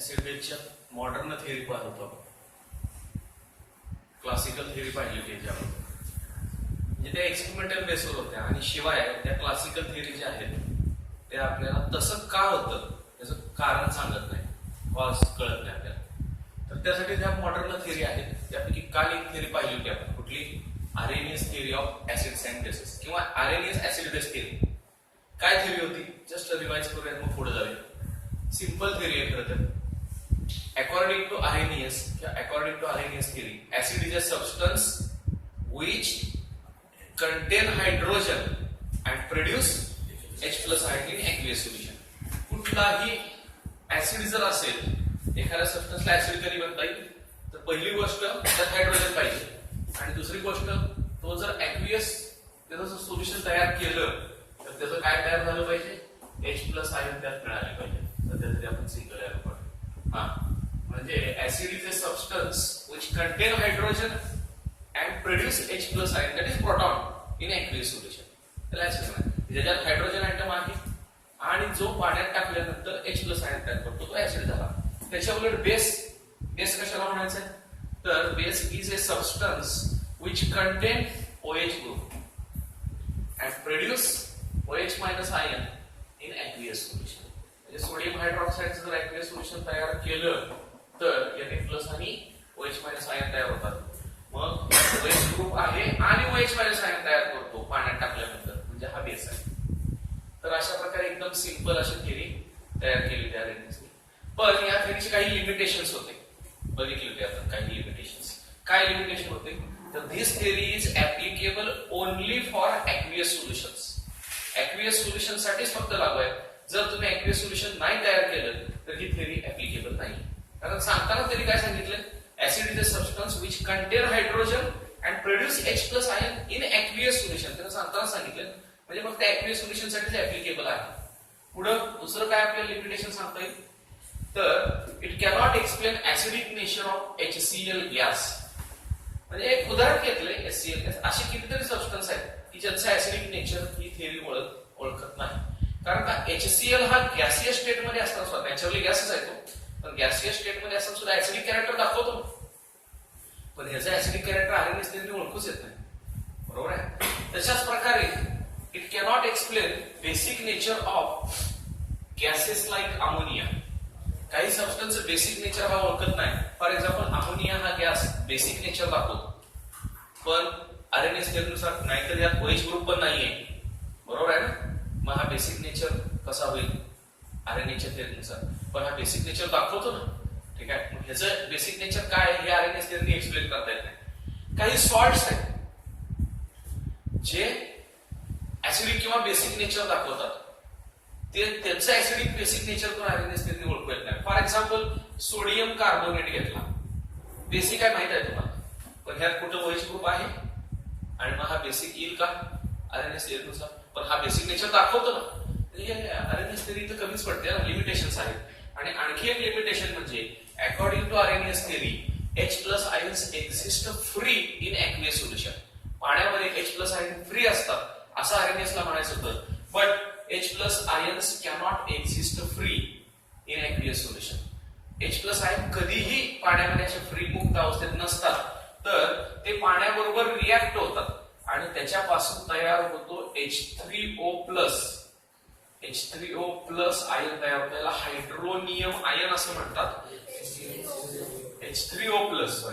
Acid बेसच्या modern theory पाहत होतो. क्लासिकल थिअरी पाहिली होती त्याच्यावर, म्हणजे त्या एक्सपेरिमेंटल बेसवर होत्या आणि शिवाय त्या क्लासिकल थिअरी ज्या आहेत ते आपल्याला तसं का होतं त्याचं कारण सांगत नाही, कॉज कळत नाही आपल्याला. तर त्यासाठी ज्या मॉडर्न थिअरी आहेत त्यापैकी काल एक थिअरी पाहिली होती आपण, कुठली? Arrhenius theory of acids and bases किंवा आरेनियस ऍसिड बेस थिअरी. काय थिअरी होती? जस्ट रिवाइज करूया मग पुढे जाऊया. सिंपल थिअरी आहे खरं तर. According to Arrhenius theory, acid is a substance which contain hydrogen and produce H plus ion in aqueous solution. कुठलाही ऍसिड जर असेल, एखाद्या सबस्टन्सला ऍसिड कधी बनता येईल, तर पहिली गोष्ट त्यात हायड्रोजन पाहिजे आणि दुसरी गोष्ट तो जर aqueous त्याचं सोल्युशन तयार केलं तर त्याचं काय तयार झालं पाहिजे? H plus ion त्यात मिळाले पाहिजे. तर त्यासाठी आपण सी करूया आपण. म्हणजे acid is a substance which contain hydrogen and produce H plus ion, that is proton in aqueous solution. त्याला ऍसिड म्हणतात. ज्याच्यात हायड्रोजन ऍटम आहे आणि जो पाण्यात टाकल्यानंतर H plus ion तयार करतो तो ऍसिड झाला. त्याच्या उलट बेस कशाला म्हणायचं? तर base is a substance which contain OH group and produce OH minus ion in aqueous solution. म्हणजे सोडियम हायड्रॉक्साईडचं जर aqueous सोल्युशन तयार केलं तर याने प्लस आणि OH मायनस आयन तयार होतात. मग OH ग्रुप आहे आणि OH मायनस आयन तयार करतो पाण्यात टाकल्यानंतर, म्हणजे हा बेस आहे. तर अशा प्रकारे एकदम सिंपल अशी थिअरी तयार केली त्या रेंजनी. पण या थिअरीचे काही लिमिटेशन्स होते, बघितले होते आपण काही लिमिटेशन्स. काय लिमिटेशन होते? तर this theory is applicable only for aqueous solutions. Aqueous solution साठीच फक्त लागू आहे. जर तुम्ही ऍक्वियस सोल्युशन नाही तयार केलं तर ही थिअरी ऍप्लिकेबल नाही. कारण सांगताना तरी काय सांगितलं? Acid is a substance which contain hydrogen and produce H plus ion in aqueous solution. त्याला सांगताना सांगितलं म्हणजे फक्त aqueous solution साठीच ऍप्लिकेबल आहे. पुढे दुसरं काय आपल्याला लिमिटेशन सांगता येईल? तर it cannot explain acidic nature of HCl gas. म्हणजे एक उदाहरण घेतलंय HCl गॅस. अशी कितीतरी सबस्टन्स आहेत की ज्यांचं ऍसिडिक नेचर ही थिअरी ओळखत नाही. कारण का HCl हा गॅसियस स्टेट मध्ये असताना सुद्धा, नॅचरली गॅसच आहे तो, पण गॅसियस स्टेट मध्ये असताना सुद्धा ऍसिडिक कॅरेक्टर दाखवतो. पण ह्याचा ऍसिडिक कॅरेक्टर आरएनएस थिअरी ओळखूच येत नाही. बरोबर आहे? तशाच प्रकारे it cannot explain basic nature of gases like ammonia. काही सबस्टन्स बेसिक नेचर हा ओळखत नाही. फॉर एक्झाम्पल अमोनिया हा गॅस बेसिक नेचर दाखवतो, पण आरएनएस थिअरीनुसार नाहीतर यात OH ग्रुप पण नाहीये. बरोबर आहे ना? मग हा बेसिक नेचर कसा होईल आरएनएच्या थिअरीनुसार? पण हा बेसिक नेचर दाखवतो ना. ठीक आहे, मग ह्याचं बेसिक नेचर काय हे आरएनएस थिअरीने एक्सप्लेन करता येत नाही. काही सॉल्ट्स आहेत जे ऍसिडिक किंवा बेसिक नेचर दाखवतात, ते त्यांचं ऍसिडिक बेसिक नेचर पण आरएनएस थिअरीने ओळखू येत नाही. फॉर एक्झाम्पल सोडियम कार्बोनेट घेतला, बेसिक आहे माहित आहे तुम्हाला, पण ह्यात कुठं OH ग्रुप आहे आणि मग हा बेसिक येईल का आरएनएस थिअरीनुसार? पण हा बेसिक नेचर दाखवतो ना. आरएनएस थिअरी तर कमीच पडते ना, लिमिटेशन्स आहेत. आणि आणखी एक लिमिटेशन म्हणजे according to Arrhenius theory H plus ions exist free in aqueous solution. पाण्यामध्ये H plus ion फ्री असतात असं आरएनएस ला म्हणायचं होतं. But H plus ions cannot exist free in aqueous solution. H plus ion कधीही पाण्यामध्ये अशा फ्री मुक्त अवस्थेत नसतात, तर ते पाण्याबरोबर रिॲक्ट होतात आणि त्याच्यापासून तयार होतो H3O प्लस आयन तयार होतो. याला हायड्रोनियम आयन असं म्हणतात. H3O प्लस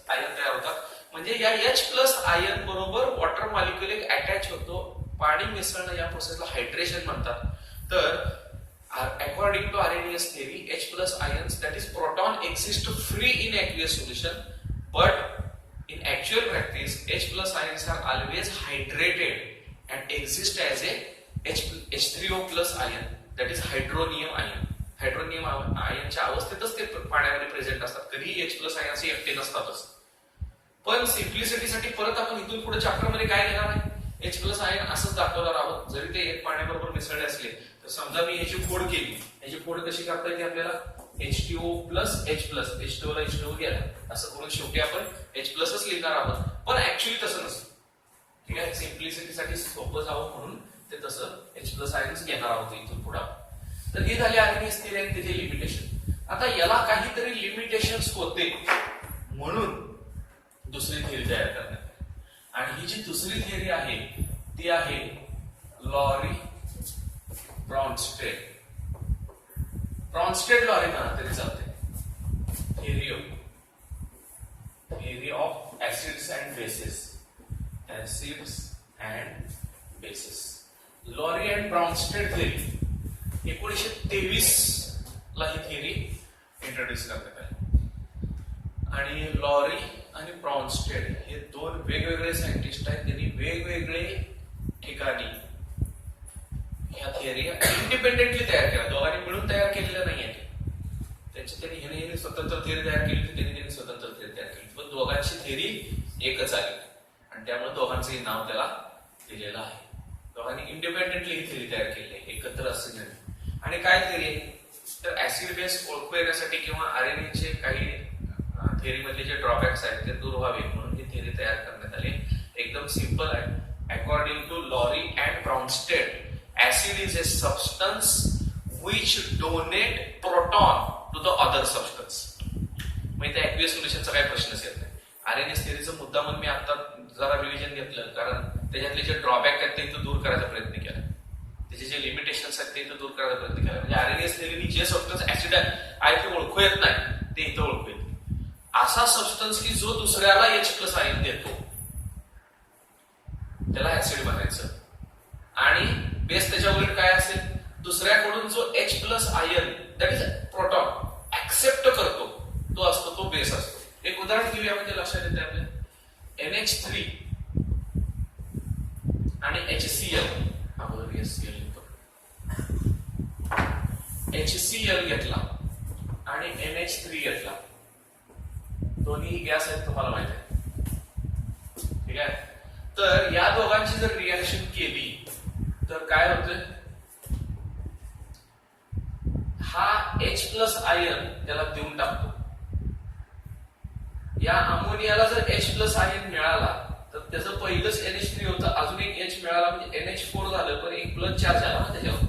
आयन तयार होतात. म्हणजे या H प्लस आयन बरोबर वॉटर मॉलिक्युल एक अटॅच होतो. पाणी मिसळणं या प्रोसेसला हायड्रेशन म्हणतात. तर according to Arrhenius theory H plus ions, that is proton, exist free in aqueous solution, but in actual practice H plus ions are always hydrated and exist as a H3O plus ion, that is hydronium ion. Hydronium आयनच्या अवस्थेतच ते पाण्यामध्ये present असतात. कधीही H plus ions हे एकटे नसतातच. पण सिम्प्लिसिटीसाठी परत आपण इथून पुढे चॅप्टर मध्ये काय घेणार आहे? H plus ion असंच दाखवणार आहोत. जरी ते एक पाण्याबरोबर मिसळले असले तर समजा मी ह्याची फोड केली, ह्याची फोड कशी करता येते आपल्याला? H2O प्लस H2O ला H2O गेला असं करून शेवटी आपण H प्लसच लिहिणार आहोत. पण ऍक्च्युअली तसं नसतं. ठीक आहे, सिम्प्लिसिटीसाठी सोपं जावं म्हणून ते तसं H plus ions घेणार आहोत इथून पुढे. तर हे झाले आर्हेनियस थिअरी आणि त्याचे लिमिटेशन. आता याला काहीतरी लिमिटेशन्स होते म्हणून दुसरी थिअरी तयार करण्यात आली. आणि ही जी दुसरी थिअरी आहे ती आहे लॉरी ब्रॉन्स्टेड. ब्रॉन्स्टेड लॉरी म्हणा तरी चालते. theory of acids and bases. Acids and bases. Lowry and Bronsted theory 1923 ला ही थिअरी इंट्रोड्यूस करण्यात आली. आणि लॉरी आणि ब्रॉन्स्टेड हे दोन वेगवेगळे सायंटिस्ट आहेत. त्यांनी वेगवेगळे ठिकाणी ह्या थिअरी इंडिपेंडेंटली तयार केल्या. दोघांनी मिळून तयार केलेल्या नाही आहेत. त्यांनी स्वतंत्र थिअरी तयार केली, त्यांनी स्वतंत्र थिअरी तयार केली, पण दोघांची थिअरी एकच आली आणि त्यामुळे दोघांचंही नाव त्याला दिलेलं आहे. दोघांनी इंडिपेंडेंटली ही थिअरी तयार केली आहे, एकत्र असं नाही. आणि काय थिअरी आहे तर ऍसिड बेस ओळखू येण्यासाठी किंवा आरएनएचे काही थिअरी मधले जे ड्रॉबॅक्स आहेत ते दूर व्हावे म्हणून ही थिअरी तयार करण्यात आली. एकदम सिंपल आहे. According to Lowry and Bronsted, acid is a substance which donate proton to the other substance. मग इथे aqueous solutionचा काही प्रश्नच येत नाही. आरएनएस थिअरीचं मुद्दा म्हणून मी आता जरा रिव्हिजन घेतलं, कारण त्याच्यातले जे ड्रॉबॅक आहेत ते इथं दूर करायचा प्रयत्न केला, त्याचे जे लिमिटेशन्स आहेत ते इथं दूर करायचा प्रयत्न केला. म्हणजे आरएनएस थिअरीने जे सबस्टन्स ऍसिड आहे ते ओळखू येत नाही ते इथं ओळखू येत. असा सबस्टन्स की जो दुसऱ्याला H+ आयन देतो त्याला ऍसिड बनायचं. आणि बेस त्याच्या उलट काय असेल, दुसऱ्याकडून जो H+ ion that is proton accept करतो तो असतो, तो बेस असतो. एक उदाहरण घेऊया म्हणजे लक्षात येते आपल्या. NH3 आणि HCl, अगोदर HCl लिहितो. HCl घेतला आणि NH3 घेतला, दोन्ही गॅस आहेत तुम्हाला माहिती आहे, ठीक आहे. तर या दोघांची जर रिएक्शन केली तर काय होतं, हा H+ आयन त्याला देऊन टाकतो. या अमोनियाला जर H+ आयन मिळाला तर त्याचं पहिलंच NH3 होतं, अजून एक H मिळाला म्हणजे NH4 झालं, पण एक प्लस चार्ज आला ना त्याच्यावर,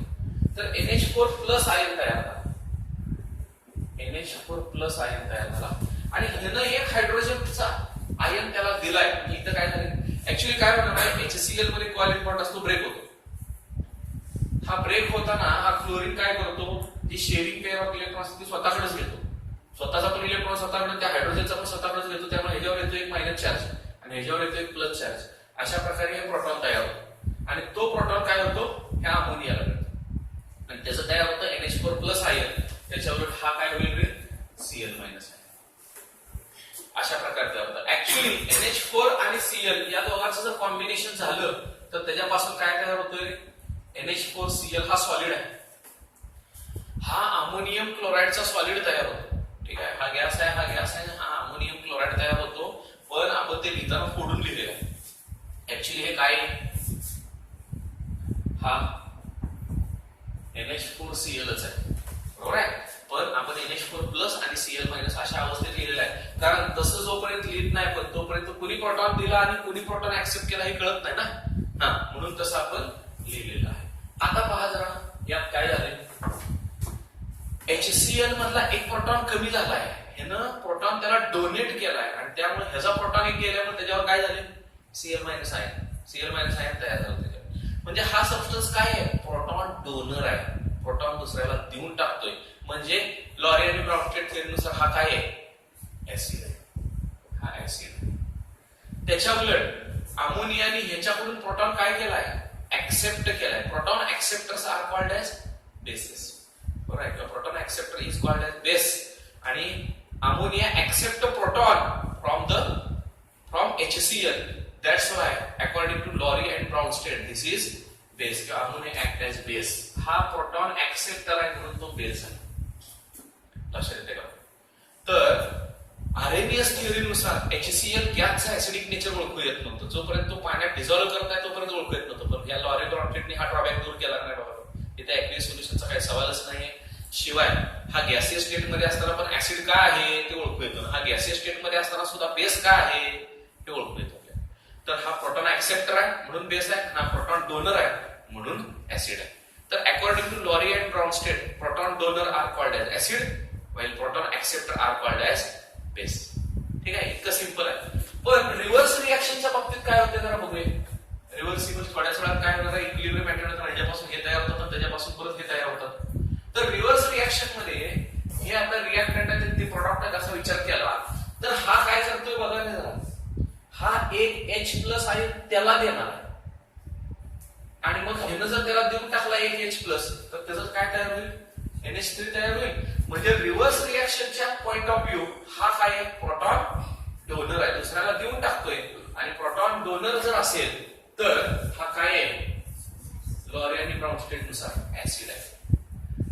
तर NH4+ आयन तयार झाला. NH4+ आयन तयार झाला आणि ह्यानं एक हायड्रोजनचा आयन त्याला दिलाय. इथं काय झालं ऍक्च्युअली काय होणार, HCl मध्ये कॉइल बॉन्ड असतो, ब्रेक होतो. हा ब्रेक होताना हा क्लोरीन काय करतो, जी शेअरिंग पेअर ऑफ इलेक्ट्रॉन असते ती स्वतःकडेच घेतो. स्वतःचा पण इलेक्ट्रॉन स्वतःकडे, त्या हायड्रोजनचा पण स्वतःकडेच घेतो. त्यामुळे ह्याच्यावर येतो एक मायनस चार्ज आणि ह्याच्यावर येतो एक प्लस चार्ज. अशा प्रकारे हे प्रोटॉन तयार होतो आणि तो प्रोटॉन काय होतो, ह्या अमोनियाला मिळतो आणि त्याचं तयार होतं NH4+ आयन. त्याच्यावर हा काय होईल रे, Cl- आयन. अशा प्रकारे तयार होतं. ऍक्च्युअली NH4 आणि Cl या दोघांचं जर कॉम्बिनेशन झालं तर त्याच्यापासून काय तयार होतोय, NH4Cl हा सॉलिड आहे. हा अमोनियम क्लोराईडचा सॉलिड तयार होतो, ठीक आहे. हा गॅस आहे, हा गॅस आहे, हा अमोनियम क्लोराईड तयार होतो. पण आपण ते लिहिताना फोडून लिहिलेलं आहे. ऍक्च्युअली हे काय, हा NH4Clच आहे, बरोबर आहे. पण आपण NH4+ आणि Cl- अशा अवस्थेत लिहिलेलं आहे. कारण तसं जोपर्यंत लिहित नाही पण तोपर्यंत कुणी प्रोटॉन दिला आणि कुणी प्रोटॉन ऍक्सेप्ट केला हे कळत नाही ना, म्हणून तसं आपण लिहिलेलं आहे. आता पहा जरा यात काय झालंय, HCl मधला एक प्रोटॉन कमी झालाय, ह्यानं प्रोटॉन त्याला डोनेट केलाय आणि त्यामुळे ह्याचा प्रोटॉन एक गेल्यामुळे त्याच्यावर काय झाले, Cl- आयन तयार झालं त्याच्यावर. म्हणजे हा सबस्टन्स काय आहे, प्रोटॉन डोनर आहे, प्रोटॉन दुसऱ्याला देऊन टाकतोय. म्हणजे लॉरी आणि ब्रॉन्स्टेड थिअरीनुसार हा काय आहे, ऍसिड आहे, हा ऍसिड आहे. त्याच्या उलट अमोनियाने ह्याच्याकडून प्रोटॉन काय केलाय, ऍक्सेप्ट केलाय. Proton acceptors are called as bases, बरोबर आहे. Proton acceptor is called as base आणि ammonia accept proton from HCl. That's why according to Lowry and Bronsted this is base किंवा अमोनिया ऍक्ट एज बेस. हा proton acceptor आहे म्हणून तो base आहे, लक्षात येते का. तर आरएनएस थिअरीनुसार HCl गॅसचा ऍसिडिक नेचर ओळखू येत नव्हतं. जोपर्यंत तो पाण्यात डिझॉल्व्ह करत नाही तोपर्यंत ओळखू येत नव्हतं. पण या लॉरी ब्रॉन्स्टेडने हा ड्रॉबॅक दूर केला नाही बाबा. इथे ऍक्वियस सोल्युशनचा काही सवालच नाहीये. शिवाय हा गॅसियस स्टेट मध्ये असताना पण ऍसिड का आहे ते ओळखू येतो, हा गॅसियस स्टेट मध्ये असताना सुद्धा बेस का आहे ते ओळखू येतो. तर हा प्रोटॉन ऍक्सेप्टर आहे म्हणून बेस आहे, हा प्रोटॉन डोनर आहे म्हणून ऍसिड आहे. तर according to Lowry and Bronsted donor are called as acid, while proton acceptor are called as base. ठीक आहे, इतकं सिंपल आहे. पण रिव्हर्स रिएक्शनच्या बाबतीत काय होते जरा बघूया. रिव्हर्सिबल थोड्याच वेळात काय होणार आहे, इक्विलिब्रियम मेंटेन होतं, ह्याच्यापासून हे तयार होतात, त्याच्यापासून परत हे तयार होतात. तर रिव्हर्स रिएक्शन मध्ये हे आपला रिएक्टंट आहे ते प्रोडक्ट आहे असा विचार केला तर हा काय करतोय बघा ना जरा. हा एक H प्लस आहे त्याला देणार आणि मग ह्यानं जर त्याला देऊन टाकला एक H प्लस तर त्याचं काय तयार होईल, NH3 तयार होईल. म्हणजे रिव्हर्स रिएक्शनच्या पॉइंट ऑफ व्ह्यू हा काय प्रोटॉन डोनर आहे, दुसऱ्याला देऊन टाकतोय. आणि प्रोटॉन डोनर जर असेल तर हा काय आहे, लॉरी आणि ब्राउनस्टेट नुसार ऍसिड आहे.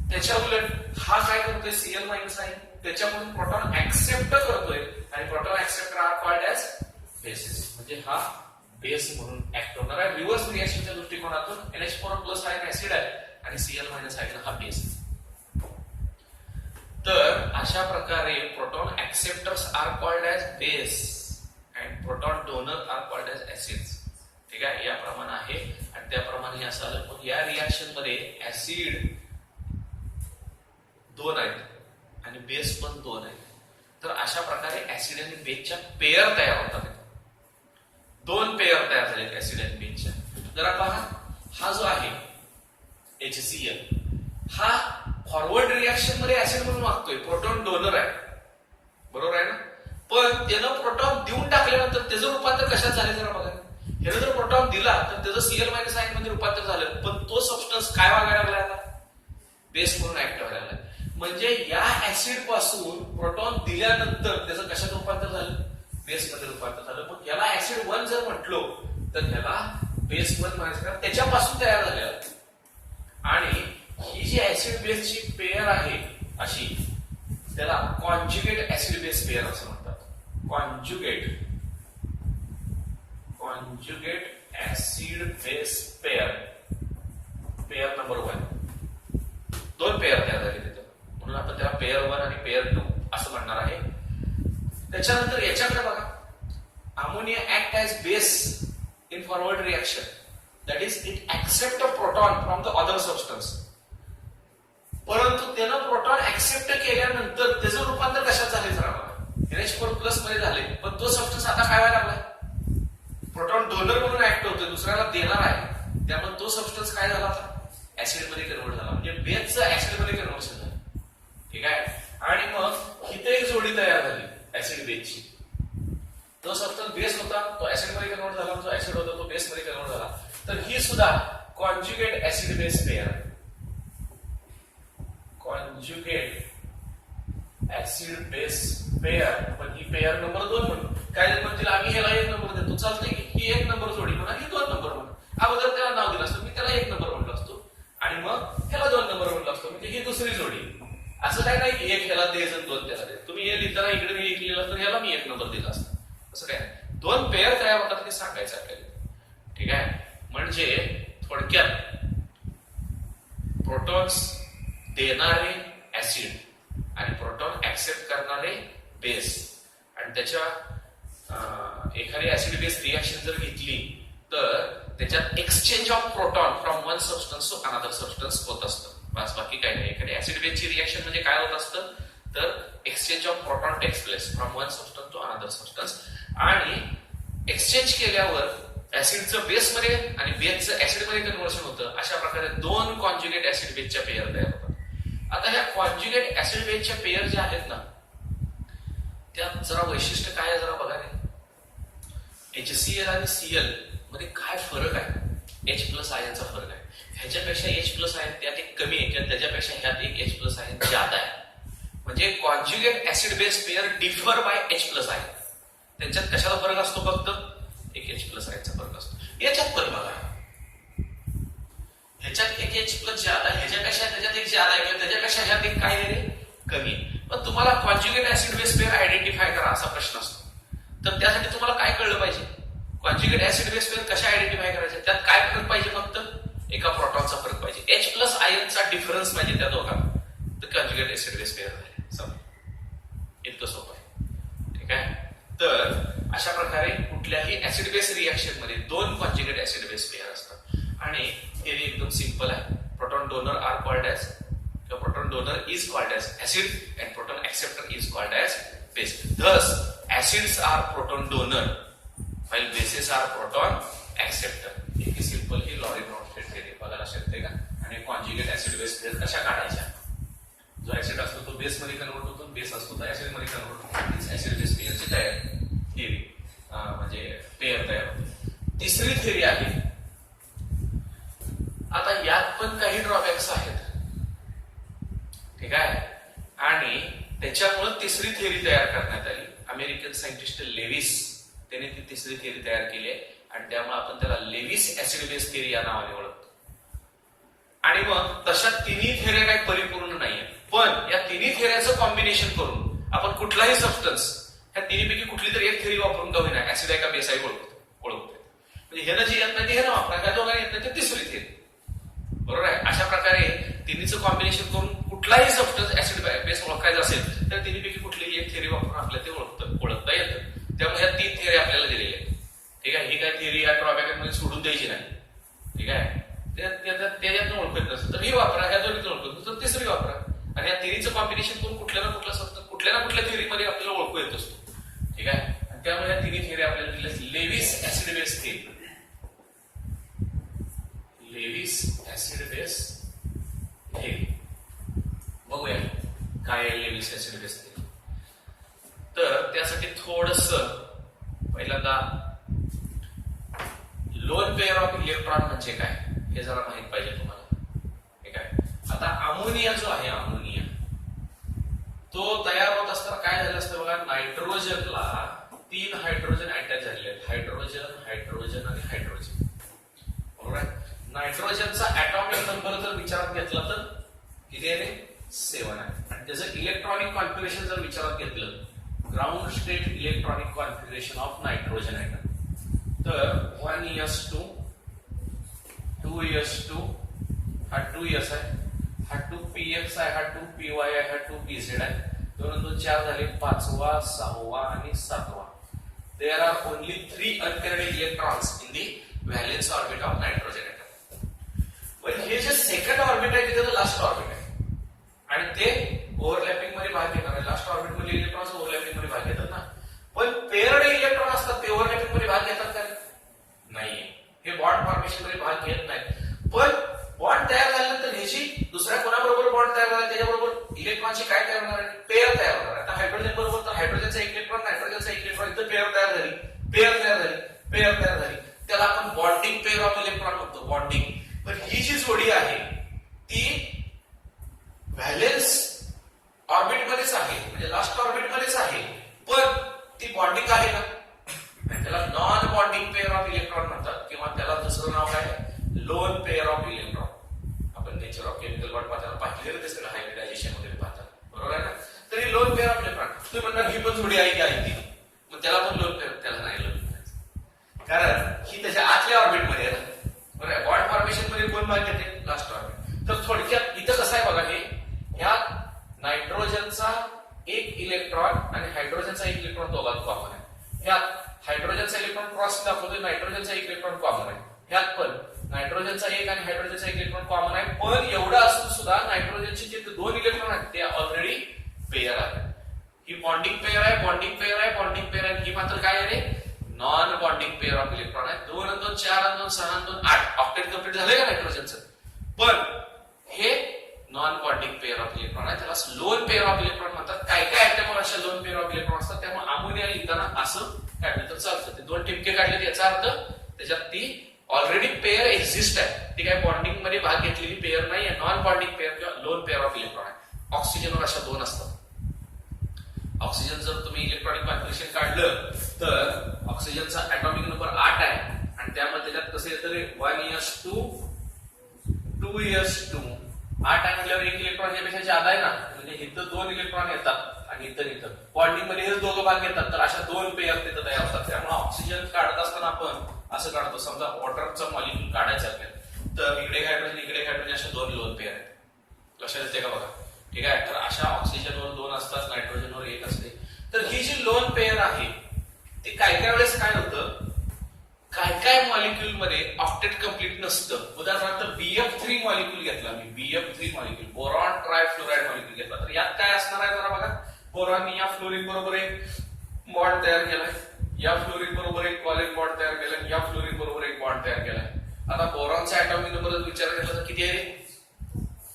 त्याच्या उलट हा काय करतोय, Cl मायनस आहे, त्याच्यामधून प्रोटॉन ऍक्सेप्ट करतोय आणि proton acceptor are called as bases. म्हणजे हा बेस म्हणून ऍक्ट होणार आहे. रिव्हर्स रिएक्शनच्या दृष्टिकोनातून NH4 प्लस आहे ऍसिड आहे आणि Cl मायनस आहे हा बेस. तर अशा प्रकारे proton acceptors are called as base and proton donor are called as acids. ठीक आहे, याप्रमाणे आहे आणि त्याप्रमाणे हे असं आलं. मग या रिएक्शन मध्ये ऍसिड 2 आहेत आणि बेस पण 2 आहेत. तर अशा प्रकारे ऍसिड आणि बेसच्या पेयर तयार होतात. 2 पेयर तयार झाले ऍसिड आणि बेसच्या. जरा पहा, हा जो आहे HCl हा फॉरवर्ड रिएक्शन मध्ये ऍसिड म्हणून वागतोय, प्रोटॉन डोनर आहे, बरोबर आहे ना. पण त्यानं प्रोटॉन देऊन टाकल्यानंतर त्याचं रूपांतर कशात झाले जरा बघा. ह्यानं जर प्रोटॉन दिला तर त्याचं Cl मायनस आयन मध्ये रूपांतर झालं, पण तो सबस्टन्स काय वागायला लागला आता, बेस म्हणून ऍक्ट व्हायला लागला. म्हणजे या ऍसिड पासून प्रोटॉन दिल्यानंतर त्याचं कशात रूपांतर झालं, बेस मध्ये रूपांतर झालं. मग याला ऍसिड 1 जर म्हटलो तर ह्याला बेस 1 मायनस त्याच्यापासून तयार झालेला. आणि ही जी ऍसिड बेसची पेयर आहे अशी त्याला कॉन्जुगेट ऍसिड बेस पेयर असं म्हणतात. Conjugate acid base pair, pair number 1. 2 pair तयार झाले तिथे म्हणून आपण त्याला पेयर 1 आणि पेयर 2 असं म्हणणार आहे. त्याच्यानंतर याच्याकडे बघा, ammonia act as base in forward reaction, that is it accept a proton from the other substance. परंतु त्यानं प्रोटॉन ऍक्सेप्ट केल्यानंतर त्याचं रूपांतर कशात झाले जरा बघा, NH4 प्लस मध्ये झाले. पण तो सबस्टन्स आता काय व्हायला लागला, प्रोटॉन डोनर म्हणून ऍक्ट होतोय, दुसऱ्याला देणार आहे. त्यामुळे तो सबस्टन्स काय झाला आता ऍसिड मध्ये कन्वर्ट झाला. म्हणजे बेसचं ऍसिड मध्ये कन्व्हर्शन झालं. ठीक आहे, आणि मग इथे एक जोडी तयार झाली ऍसिड बेसची. तो सबस्टन्स बेस होता, तो ऍसिड मध्ये कन्वर्ट झाला, जो ऍसिड होता तो बेस मध्ये कन्वर्ट झाला. तर ही सुद्धा conjugate acid base pair, conjugate acid base pair. पण ही पेयर नंबर 2 म्हणून काय म्हणतील, आम्ही ह्याला 1 नंबर देतो, चालतंय की ही 1 नंबर जोडी म्हणा, ही 2 नंबर म्हणा. अगोदर त्याला नाव दिलं असतं, मी त्याला 1 नंबर म्हणलो असतो आणि मग ह्याला 2 नंबर म्हणलो असतो. म्हणजे ही दुसरी जोडी. असं काय नाही की 1 ह्याला द्यायचं 2 त्याला द्यायचं. तुम्ही हे लिहिताना इकडे मी 1 लिहिलं तर ह्याला मी 1 नंबर दिला असतं. असं काय, 2 पेयर तयार होतात हे सांगायचं आपल्याला. ठीक आहे, म्हणजे थोडक्यात प्रोटॉन्स देणारे ऍसिड आणि प्रोटॉन ऍक्सेप्ट करणारे बेस. आणि त्याच्या एखादी ऍसिड बेस रिएक्शन जर घेतली तर त्याच्यात exchange of proton from one substance to another substance होत असतं. बस, बाकी काही नाही. एखादी ऍसिड बेसची रिएक्शन म्हणजे काय होत असतं, तर exchange of proton takes place from one substance to another substance. आणि एक्सचेंज केल्यावर ऍसिडचं बेसमध्ये आणि बेसचं ऍसिडमध्ये कन्व्हर्शन होतं. अशा प्रकारे 2 कॉन्जुगेट ऍसिड बेसच्या पेयर तयार होतात. आता ह्या कॉन्जुगेट ऍसिड बेसच्या पेयर ज्या आहेत ना, त्यात जरा वैशिष्ट्य काय आहे जरा बघा. HCl आणि Cl मध्ये काय फरक आहे, H प्लस आयनचा फरक आहे. ह्याच्यापेक्षा H प्लस आयन त्यात एक कमी आहे किंवा त्याच्यापेक्षा ह्यात एक H प्लस आयन जादा आहे. म्हणजे conjugate acid base pair differ by H plus ion. त्यांच्यात कशाला फरक असतो, फक्त एक H प्लस आयनचा फरक असतो. याच्यात पण बघा, ह्याच्यात एक H प्लस ज्यादा, ह्याच्यापेक्षा त्याच्यात एक ज्यादा आहे किंवा त्याच्यापेक्षा ह्यात एक काय आहे कमी आहे. पण तुम्हाला conjugate acid base pair identify करा असा प्रश्न असतो. तर त्यासाठी तुम्हाला काय कळलं पाहिजे, कॉन्जुगेट ऍसिड बेस पेयर कशा आयडेंटिफाय करायचे, त्यात काय फरक पाहिजे, फक्त एका प्रोटॉनचा फरक पाहिजे. H प्लस आयनचा डिफरन्स पाहिजे त्या दोघांना, तर कॉन्जुगेट ऍसिड बेस पेयर झाले. समजा इतकं सोपं आहे. ठीक आहे, तर अशा प्रकारे कुठल्याही ऍसिड बेस रिएक्शन मध्ये 2 कॉन्जुगेट ऍसिड बेस पेयर असतात. आणि हे एकदम सिंपल आहे. Proton donor are called as, किंवा proton donor is called as acid and proton acceptor is called as base. Thus, acids are proton donor while bases are proton acceptor. ही simple ही Lowry Bronsted theory बघायला शकते का. आणि conjugate acid base pair कशा काढायच्या. जो ऍसिड असतो तो बेस मध्ये कन्वर्ट होतो, बेस असतो तो ऍसिड मध्ये कन्वर्ट होतो. ऍसिड बेस पेअरची थेरी म्हणजे पेअर तयार होते. तिसरी थेरी आहे. आता यात पण काही ड्रॉबॅक्स आहेत, ठीक आहे. आणि त्याच्यामुळे तिसरी थेरी तयार करण्यात आली. अमेरिकन सायंटिस्ट लेविस त्याने ती तिसरी थेरी तयार केली आहे आणि त्यामुळे आपण त्याला लेविस ऍसिड बेस थेरी या नावाने ओळखतो. आणि मग तशा तिन्ही थेऱ्या काही परिपूर्ण नाहीये, पण या तिन्ही थेऱ्याचं कॉम्बिनेशन करून आपण कुठलाही सबस्टन्स ह्या तिन्हीपैकी कुठली तरी एक थेरी वापरून का होईना ऍसिड आहे का बेस आहे ओळखतो. म्हणजे ह्यानं जे येत नाही ते ह्यानं वापरा, ह्या दोघांना येत नाही ते तिसरी थेरी. बरोबर आहे. अशा प्रकारे तिन्हीचं कॉम्बिनेशन करून कुठलाही सबस्टन्स ऍसिड बेस ओळखायचा असेल तर तिन्हीपैकी कुठलीही एक थेरी वापरून आपल्याला ते ओळखता येतं. त्यामुळे ह्या तीन थेरी आपल्याला दिलेल्या आहेत, ठीक आहे. ही काय थेरी या ड्रॉबॅक मध्ये सोडून द्यायची नाही, ठीक आहे. त्याच्यातून ओळखत नसेल तर ही वापरा, ह्या दोन्हीतून ओळखत तर तिसरी वापरा. आणि या तिन्हीचं कॉम्बिनेशन करून कुठल्या ना कुठल्या थेरीमध्ये आपल्याला ओळखू येत असतो, ठीक आहे. आणि त्यामुळे या तिन्ही थेरी आपल्याला दिल्या. Lewis acid base theory, Lewis acid base theory. बघूया काय आहे लेविस ऍसिड बेस थेरी. तर त्यासाठी थोडस पहिल्यांदा लोन पेअर ऑफ इलेक्ट्रॉन म्हणजे काय हे जरा माहित पाहिजे तुम्हाला, ठीक आहे. आता अमोनिया जो आहे, अमोनिया तो तयार होत असताना काय झालं असतं बघा. नायट्रोजनला 3 हायड्रोजन अटॅच झालेले आहेत. हायड्रोजन, हायड्रोजन आणि हायड्रोजन, बरोबर आहे. नायट्रोजनचा ऍटॉमिक नंबर जर विचारात घेतला तर किती आहे, 7 आहे. आणि त्याचं इलेक्ट्रॉनिक कॉन्फिगरेशन जर विचारात घेतलं, ground state electronic configuration of nitrogen आहे तर 1s2 2s2 हा 2s आहे, हा 2px आहे, हा 2py आहे, हा 2pz आहे. 2 आणि 2 4 झाले, 5वा 6वा आणि 7वा. There are only 3 unpaired electrons in the valence orbit of nitrogen atom. पण हे जे सेकंड ऑर्बिट आहे तिथे लास्ट ऑर्बिट आहे आणि ते ओव्हरलॅपिंग मध्ये भाग घेणार आहे. लास्ट ऑर्बिट मध्ये इलेक्ट्रॉन्स ओव्हरलॅपिंग मध्ये भाग घेतात ना. पण पेअर्ड इलेक्ट्रॉन असतात ते ओव्हरलॅपिंग मध्ये भाग घेतात का, नाही. हे बॉन्ड फॉर्मेशन मध्ये भाग घेत नाही. पण बॉन्ड तयार झाल्यानंतर ह्याची दुसऱ्या कोणाबरोबर बॉन्ड तयार झाला त्याच्याबरोबर इलेक्ट्रॉनची काय तयार होणार आहे, पेअर तयार होणार आहे. आता हायड्रोजन बरोबर तर हायड्रोजनचा एक इलेक्ट्रॉन, नायट्रोजनचा एक इलेक्ट्रॉन, इथं पेअर तयार झाली, पेअर तयार झाली, पेअर तयार झाली. त्याला आपण बॉन्डिंग पेअर ऑफ इलेक्ट्रॉन म्हणतो, बॉन्डिंग. पण ही जी जोडी आहे ती व्हॅलेन्स ऑर्बिट मध्येच आहे, म्हणजे लास्ट ऑर्बिट मध्येच आहे. पण ती बॉन्डिंग आहे का, त्याला non bonding pair of electron म्हणतात किंवा त्याला दुसरं नाव काय, लोन पेअर ऑफ इलेक्ट्रॉन. आपण नेचर ऑफ केमिकल बॉन्ड पाहताना पाहिलेलं ते सगळं हायब्रिडायझेशन मध्ये पाहतात, बरोबर आहे ना. तरी लोन पेअर ऑफ इलेक्ट्रॉन तुम्ही म्हणणार ही पण जोडी आहे की आहे ती, मग त्याला पण लोन पेअर, त्याला नाही लोन पेअर, कारण ही त्याच्या आतल्या ऑर्बिट मध्ये आहे ना, बरोबर आहे. बॉन्ड फॉर्मेशन मध्ये कोण भाग घेते, लास्ट ऑर्बिट. तर थोडक्यात इथं कसं आहे बघा, हे ह्या नायट्रोजनचा एक इलेक्ट्रॉन आणि हायड्रोजनचा एक इलेक्ट्रॉन दोघात कॉमन आहे. ह्यात हायड्रोजनचा इलेक्ट्रॉन क्रॉस दाखवतोय, नायट्रोजनचा एक इलेक्ट्रॉन कॉमन आहे. ह्यात पण नायट्रोजनचा एक आणि हायड्रोजनचा एक इलेक्ट्रॉन कॉमन आहे. पण एवढं असून सुद्धा नायट्रोजनचे जे 2 इलेक्ट्रॉन आहेत ते ऑलरेडी पेअर आहेत. ही बॉन्डिंग पेअर आहे, बॉन्डिंग पेअर आहे, बॉन्डिंग पेअर आहे. ही मात्र काय आहे, non bonding pair of electron आहे. 2 आणि 2 4 आणि 2 6 आणि 2 8 ऑक्टेट कंप्लीट झालंय का नायट्रोजनचं. पण हे non bonding pair of electron आहे, त्याला लोन पेअर ऑफ इलेक्ट्रॉन म्हणतात. काय काय ऍटमवर अशा लोन पेअर ऑफ इलेक्ट्रॉन असतात. त्यामुळे अमोनिया लिहिताना असं काढलं तर चालतं. ते 2 टिपके काढले याचा अर्थ त्याच्यात ती ऑलरेडी पेअर एक्झिस्ट आहे, ती काय बॉन्डिंग मध्ये भाग घेतलेली पेअर नाही आहे, नॉन बॉन्डिंग पेअर किंवा लोन पेअर ऑफ इलेक्ट्रॉन आहे. ऑक्सिजनवर अशा 2 असतात. ऑक्सिजन जर तुम्ही इलेक्ट्रॉनिक कॉन्फिगरेशन काढलं तर ऑक्सिजनचा ऍटॉमिक नंबर 8 आहे आणि त्यामध्ये त्याच्यात कसं येतं 1s2 2s2 8 आहे म्हटल्यावर एक इलेक्ट्रॉन यापेक्षा जादा आहे ना, म्हणजे इथं 2 इलेक्ट्रॉन येतात आणि इथं बॉन्डिंग मध्ये हे दोघं भाग घेतात, तर अशा 2 पेअर तिथं तयार होतात. त्यामुळे ऑक्सिजन काढत असताना आपण असं काढतो, समजा वॉटरचा मॉलिक्यूल काढायचा आपल्याला तर इकडे हायड्रोजन अशा 2 लोन पेअर आहेत. लक्षात येते का बघा, ठीक आहे. तर अशा ऑक्सिजनवर 2 असतात, नायट्रोजनवर 1 असते. तर ही जी लोन पेअर आहे ती काय काय वेळेस काय होतं, काय काय मॉलिक्यूल मध्ये ऑक्टेट कंप्लीट नसतं. उदाहरणार्थ BF3 मॉलिक्यूल घेतला मी, BF3 मॉलिक्यूल बोरॉन ट्रायफ्लोराइड बोरॉनने या फ्लोरीन बरोबर एक बॉन्ड तयार केलाय, या फ्लोरीन बरोबर एक कॉलेन बॉन्ड तयार केलाय, या फ्लोरीन बरोबर एक बॉन्ड तयार केलाय. आता बोरॉनचा ऍटॉमिक नंबर विचार केला तर किती आहे?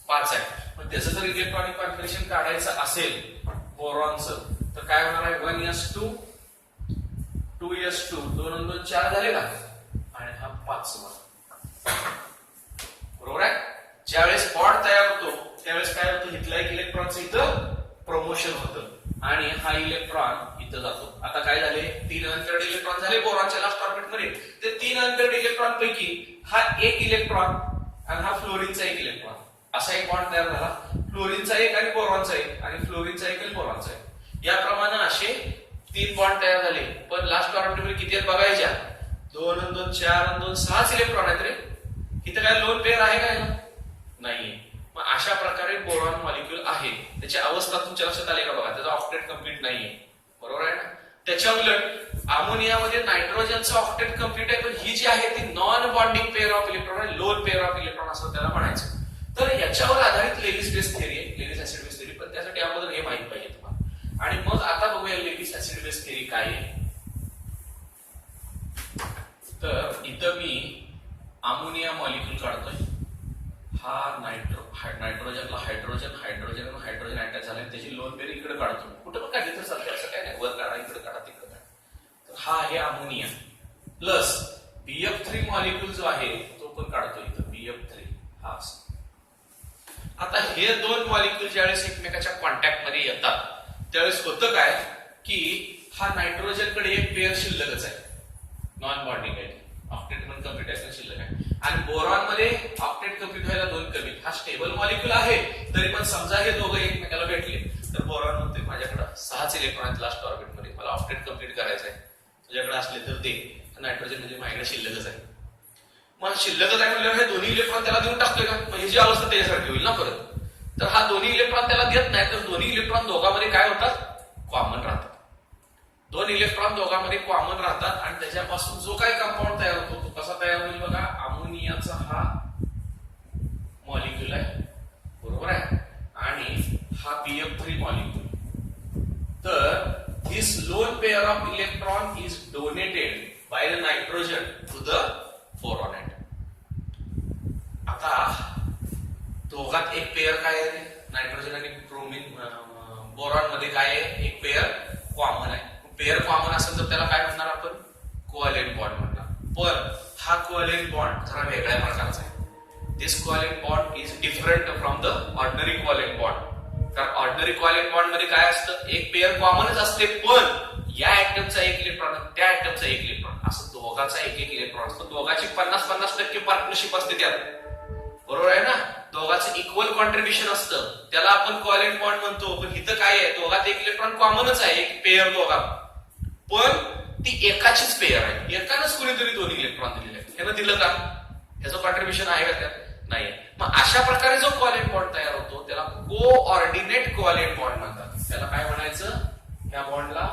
5 आहे. पण त्याचं जर इलेक्ट्रॉनिक कॉन्फिगरेशन काढायचं असेल बोरॉनचं तर काय होणार आहे? 1s2 2s2 2 आणि 2 4 झाले का? आणि हा 5वा. बरोबर आहे. ज्यावेळेस बॉन्ड तयार होतो त्यावेळेस काय होतं? इथला एक इलेक्ट्रॉनचं इथं प्रमोशन होतं आणि हा इलेक्ट्रॉन इथं जातो. आता काय झाले? 3 अनपेअर्ड इलेक्ट्रॉन झाले बोरॉनच्या लास्ट ऑर्बिट मध्ये. ते 3 अनपेअर्ड इलेक्ट्रॉन पैकी हा एक इलेक्ट्रॉन आणि हा फ्लोरीनचा एक इलेक्ट्रॉन असा एक बॉन्ड तयार झाला. फ्लोरीनचा एक आणि बोरॉनचा एक आणि फ्लोरीनचा एक आणि बोरॉनचा एक. याप्रमाणे असे 3 बॉन्ड तयार झाले. पण लास्ट ऑर्बिट मध्ये किती आहेत बघायच्या? 2 आणि 2 4 आणि 2 6 इलेक्ट्रॉन आहेत रे. इथं काय लोन पेअर आहे का? नाहीये. मग अशा प्रकारे बोरॉन मॉलिक्यूल आहे. त्याची अवस्था तुमच्या लक्षात आली का? बघा, त्याचा ऑक्टेट कम्प्लीट नाहीये. बरोबर आहे ना? त्याच्या उलट अमोनियामध्ये नायट्रोजनचं ऑक्टेट कम्प्लीट आहे, पण ही जी आहे ती non bonding pair of electron आहे, लोन पेअर ऑफ इलेक्ट्रॉन असं त्याला म्हणायचं. तर याच्यावर आधारित लेविस बेस थेअरी आहे, लेविस ऍसिड बेस थेअरी. पण त्यासाठी अगोदर हे माहित पाहिजे तुम्हाला. आणि मग आता बघूया लेविस ऍसिड बेस थेअरी काय आहे. तर इथं मी अमोनिया मॉलिक्यूल काढतोय. हा नायट्रोजनला हायड्रोजन हायड्रोजन आणि हायड्रोजन अटॅच झाले, त्याची लोन पेअर इकडे काढतो. कुठं पण काढली तर चालते, असं काय नाही. वर काढा, इकडे काढा, तिकडे काढा. तर हा आहे अमोनिया प्लस BF3 मॉलिक्यूल जो आहे तो पण काढतो इथं. BF3 हा. आता हे दोन मॉलिक्यूल ज्यावेळेस एकमेकाच्या कॉन्टॅक्ट मध्ये येतात त्यावेळेस होतं काय की हा नायट्रोजन कडे एक पेअर शिल्लकच आहे, नॉन बॉन्डिंग आहे, ऑक्टेट म्हणून कम्प्लीट असणं शिल्लक आहे. आणि बोरॉन मध्ये ऑक्टेट कम्प्लीट व्हायला 2 कमी. हा स्टेबल मॉलिक्यूल आहे, तरी पण समजा हे दोघं एकमेकाला भेटले तर बोरॉन म्हणते माझ्याकडे 6 इलेक्ट्रॉन आहेत लास्ट ऑर्बिट मध्ये, मला ऑक्टेट कम्प्लीट करायचं आहे, तुझ्याकडे असले तर दे. नायट्रोजन म्हणजे माझ्याकडे शिल्लकच आहे. मग शिल्लकच आहे म्हणल्यावर हे दोन्ही इलेक्ट्रॉन त्याला देऊन टाकतोय का? मग ह्याची अवस्था त्याच्यासारखी होईल ना परत. तर हा दोन्ही इलेक्ट्रॉन त्याला देत नाही, तर दोन्ही इलेक्ट्रॉन दोघांमध्ये काय होतात? कॉमन राहतात. 2 इलेक्ट्रॉन दोघांमध्ये कॉमन राहतात आणि त्याच्यापासून जो काही कंपाऊंड तयार होतो तो कसा तयार होईल बघा. अमोनियाचा हा मॉलिक्यूल आहे, बरोबर आहे, आणि हा BF3 मॉलिक्यूल. तर this lone pair of electron is donated by the nitrogen to the boron atom. आता दोघात एक पेअर काय आहे? नायट्रोजन आणि ब्रोमीन बोरॉन मध्ये काय आहे? एक पेअर कॉमन आहे. पेअर कॉमन असेल तर त्याला काय म्हणणार आपण? कोव्हॅलेंट बॉन्ड म्हणणार. पण हा कोव्हॅलेंट बॉन्ड जरा वेगळ्या प्रकारचा आहे. This covalent bond is different from the ordinary covalent bond. कारण ऑर्डिनरी कोव्हॅलेंट बॉन्ड मध्ये काय असतं? एक पेअर कॉमनच असते, पण या ऍटमचा एक इलेक्ट्रॉन त्या ऍटमचा एक इलेक्ट्रॉन असं दोघांचा एक एक इलेक्ट्रॉन असतो. दोघांची 50-50% पार्टनरशिप असते त्यात, बरोबर आहे ना? दोघांचं इक्वल कॉन्ट्रीब्युशन असतं, त्याला आपण कोव्हॅलेंट बॉन्ड म्हणतो. पण इथं काय आहे? दोघात एक इलेक्ट्रॉन कॉमनच आहे, एक पेअर दोघात, पण ती एकाचीच पेअर आहे. एकानंच कुणीतरी 2 इलेक्ट्रॉन दिलेले आहेत. ह्यानं दिलं का? ह्याचं कॉन्ट्रीब्युशन आहे का त्यात? नाही. मग अशा प्रकारे जो कोव्हॅलेंट बॉन्ड तयार होतो त्याला कोऑर्डिनेट कोव्हॅलेंट बॉन्ड म्हणतात. त्याला काय म्हणायचं? या बॉन्डला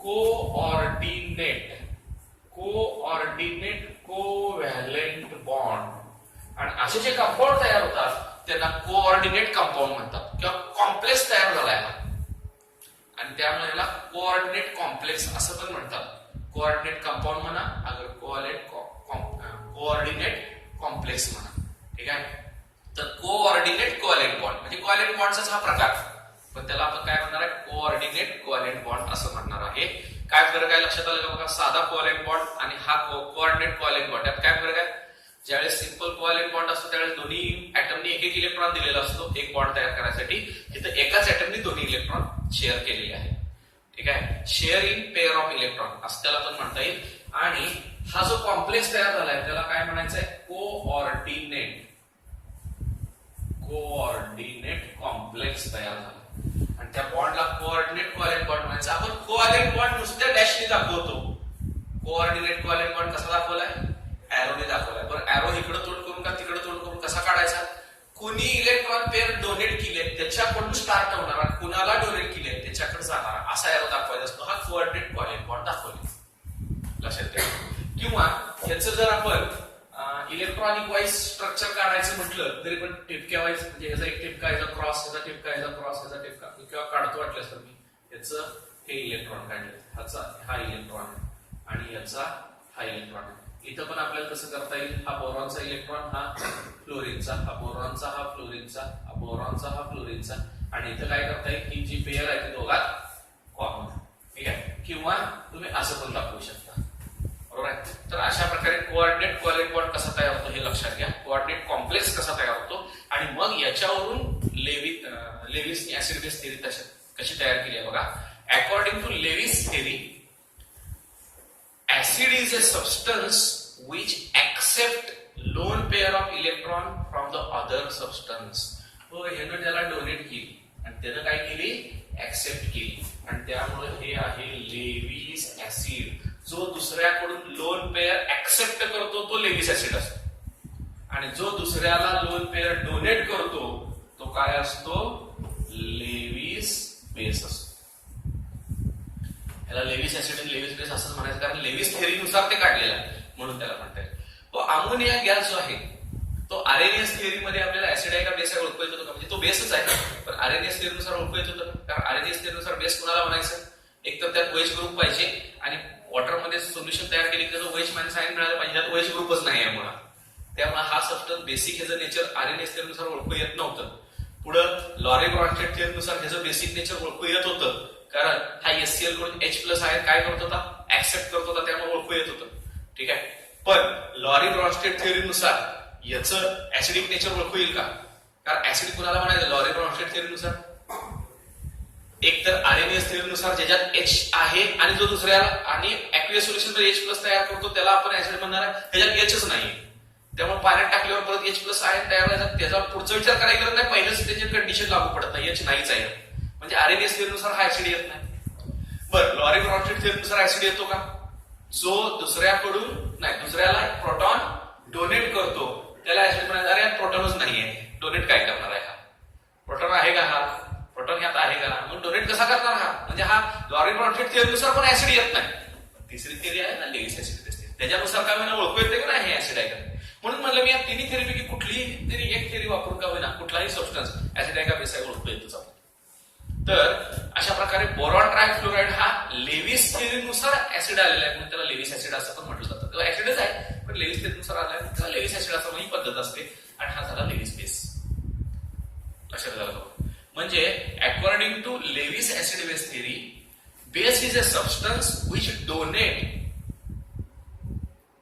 कोऑर्डिनेट कोव्हॅलेंट बॉन्ड. आणि असे जे कंपाऊंड तयार होतात त्यांना कोऑर्डिनेट कंपाऊंड म्हणतात, किंवा कॉम्प्लेक्स तयार झालाय आणि त्यामुळे याला कोऑर्डिनेट कॉम्प्लेक्स असं पण म्हणतात. कोऑर्डिनेट कंपाऊंड म्हणा, अगर कोऑर्डिनेट कॉम्प्लेक्स म्हणा, ठीक आहे. तर कोऑर्डिनेट कोव्हॅलेंट बॉन्ड म्हणजे कोव्हॅलेंट बॉन्डचाच हा प्रकार, पण त्याला आपण काय म्हणणार आहे? कोऑर्डिनेट कोव्हॅलेंट बॉन्ड असं म्हणणार आहे. काय फरक आहे लक्षात आलं का? बघा, साधा कोव्हॅलेंट बॉन्ड आणि हा कोऑर्डिनेट कोव्हॅलेंट बॉन्ड यात काय फरक आहे? ज्यावेळेस सिंपल कोव्हॅलेंट बॉन्ड असतो त्यावेळेस दोन्ही ऍटमनी एक एक इलेक्ट्रॉन दिलेला असतो एक बॉन्ड तयार करण्यासाठी. इथं एकाच ऍटमनी दोन्ही इलेक्ट्रॉन शेअर केलेले आहे, ठीक आहे. Share in pair of electron असं त्याला पण म्हणता येईल. आणि हा जो कॉम्प्लेक्स तयार झालाय त्याला काय म्हणायचं आहे? कोऑर्डिनेट कॉम्प्लेक्स तयार झाला. आणि त्या बॉन्डला कोऑर्डिनेट कोव्हॅलेंट बॉन्ड म्हणायचं. आपण कोव्हॅलेंट बॉन्ड नुसत्या डॅशने दाखवतो. कोऑर्डिनेट कोव्हॅलेंट बॉन्ड कसा दाखवलाय? एरोने दाखवलाय. बरं, एरो इकडे तोड करून का तिकडे तोड करून कसा काढायचा? कुणी इलेक्ट्रॉन पेअर डोनेट केले त्याच्याकडून स्टार्ट होणारा, कुणाला डोनेट केले त्याच्याकडे जाणारा असा एरो दाखवायचा असतो. हा कोऑर्डिनेट कोव्हॅलेंट बॉन्ड दाखवले, लक्षात ठेवा. किंवा ह्याचं जर आपण इलेक्ट्रॉनिक वाईज स्ट्रक्चर काढायचं म्हटलं तरी पण टिपक्या वाईज, म्हणजे याचा एक टिपका, याचा क्रॉस, याचा टिपका, याचा क्रॉस, याचा टिपका, किंवा काढतो वाटल्यास तर मी ह्याचं हे इलेक्ट्रॉन काढले, ह्याचा हा इलेक्ट्रॉन आणि याचा हा इलेक्ट्रॉन. इथं पण आपल्याला कसं करता येईल, हा बोरॉनचा इलेक्ट्रॉन हा फ्लोरीनचा, हा बोरॉनचा हा फ्लोरीनचा, हा बोरॉनचा हा फ्लोरीनचा, आणि इथं काय करता येईल, ही जी पेअर आहे ती दोघात कॉमन. ठीक आहे, किंवा तुम्ही असं पण दाखवू शकता. बरोबर आहे. तर अशा प्रकारे कोऑर्डिनेट कोव्हॅलेंट बॉन्ड कसा तयार होतो हे लक्षात घ्या, कोऑर्डिनेट कॉम्प्लेक्स कसा तयार होतो, आणि मग याच्यावरून लेविसनी ऍसिड बेस थेरी कशी तयार केली आहे बघा. According to Lewis theory, acid is a substance which accept lone pair of electron from the other substance. तो ह्यानं त्याला डोनेट केली आणि त्यानं काय केली, ऍक्सेप्ट केली, आणि त्यामुळे हे आहे लेविस ऍसिड. जो दुसऱ्याकडून लोन पेअर ऍक्सेप्ट करतो तो लेविस ऍसिड असतो, आणि जो दुसऱ्याला लोन पेअर डोनेट करतो तो काय असतो, लेविस बेस असतो. त्याला लेविस ऍसिड आणि लेविस बेस असंच म्हणायचं, कारण लेविस थेअरीनुसार ते काढलेलं आहे म्हणून त्याला म्हणतात. तो अमोनिया गॅस जो आहे तो आरएनएस थेअरीमध्ये आपल्याला ऍसिड आहे का बेस आहे ओळखू येत होतं, म्हणजे तो बेसच आहे, पण आरएनएस थेअरीनुसार ओळखू येत होतं. कारण आरएनएस थेअरीनुसार बेस कुणाला म्हणायचं, एक तर त्यात OH ग्रुप पाहिजे, आणि वॉटरमध्ये सोल्युशन तयार केली की OH मायनस आयन मिळालं पाहिजे, त्यात OH ग्रुपच नाही आहे मुळात. त्यामुळे हा सबस्टन्स बेसिक ह्याचं नेचर आरएनएस थेअरीनुसार ओळखू येत नव्हतं. पुढं लॉरे ब्रॉन्स्टेड थेअरीनुसार ह्याचं बेसिक नेचर ओळखू येत होतं, कारण हा HCl कडून H+ आयन काय करत होता, ऍक्सेप्ट करत होता, त्यामुळे ओळखू येत होतं. ठीक आहे, पण लॉरी ब्रॉन्स्टेड थेअरीनुसार याचं ऍसिडिक नेचर ओळखू येईल का, कारण ऍसिड कुणाला म्हणायचं, लॉरी ब्रॉन्स्टेड थेअरीनुसार एक तर आरएनएस थेअरीनुसार ज्याच्यात H आहे आणि जो दुसऱ्याला आणि ऍक्वियस सोल्युशन मध्ये H+ तयार करतो त्याला आपण ऍसिड म्हणणार आहे, त्याच्यात Hच नाही, त्यामुळे पाण्यात टाकल्यावर परत H+ आयन तयार व्हायचा, त्याचा पुढचा विचार करायला गरज नाही, पहिलेच त्याची कंडिशन लागू पडत नाही, H नाहीच आहे, म्हणजे आरएनएस थेअरीनुसार हा ऍसिड येत नाही. बरं, लॉरी ब्रॉन्स्टेड थेअरीनुसार ऍसिड येतो का, जो दुसऱ्याकडून नाही दुसऱ्याला प्रोटॉन डोनेट करतो त्याला ऍसिड म्हणायचं. अरे प्रोटॉनच नाहीये, डोनेट काय करणार आहे, हा प्रोटॉन आहे का, हा प्रोटॉन ह्यात आहे का, मग डोनेट कसा करणार हा, म्हणजे हा लॉरी ब्रॉन्स्टेड थेअरीनुसार पण ऍसिड येत नाही. तिसरी थेअरी आहे ना लेविस ऍसिड बेस, त्याच्यानुसार काय म्हणा ओळखू येते का नाही हे ऍसिड आहे का. म्हणून म्हणलं मी या तिन्ही थेअरीपैकी कुठलीही तरी एक थेअरी वापरून का होईना कुठलाही सबस्टन्स ऍसिड आहे का बेस आहे ओळखू येतोच. तर अशा प्रकारे बोरॉन ट्रायफ्लोराइड हा लेविस थेअरीनुसार ऍसिड आलेला आहे, म्हणून त्याला लेविस ऍसिड असं पण म्हटलं जातं. तो ऍसिडच आहे पण लेविस थेअरीनुसार आलाय, त्याला लेविस ऍसिड असं ही पद्धत असते, आणि हा झाला लेविस बेस. लक्षात झालं. म्हणजे according to Lewis acid base theory, base is a substance which donate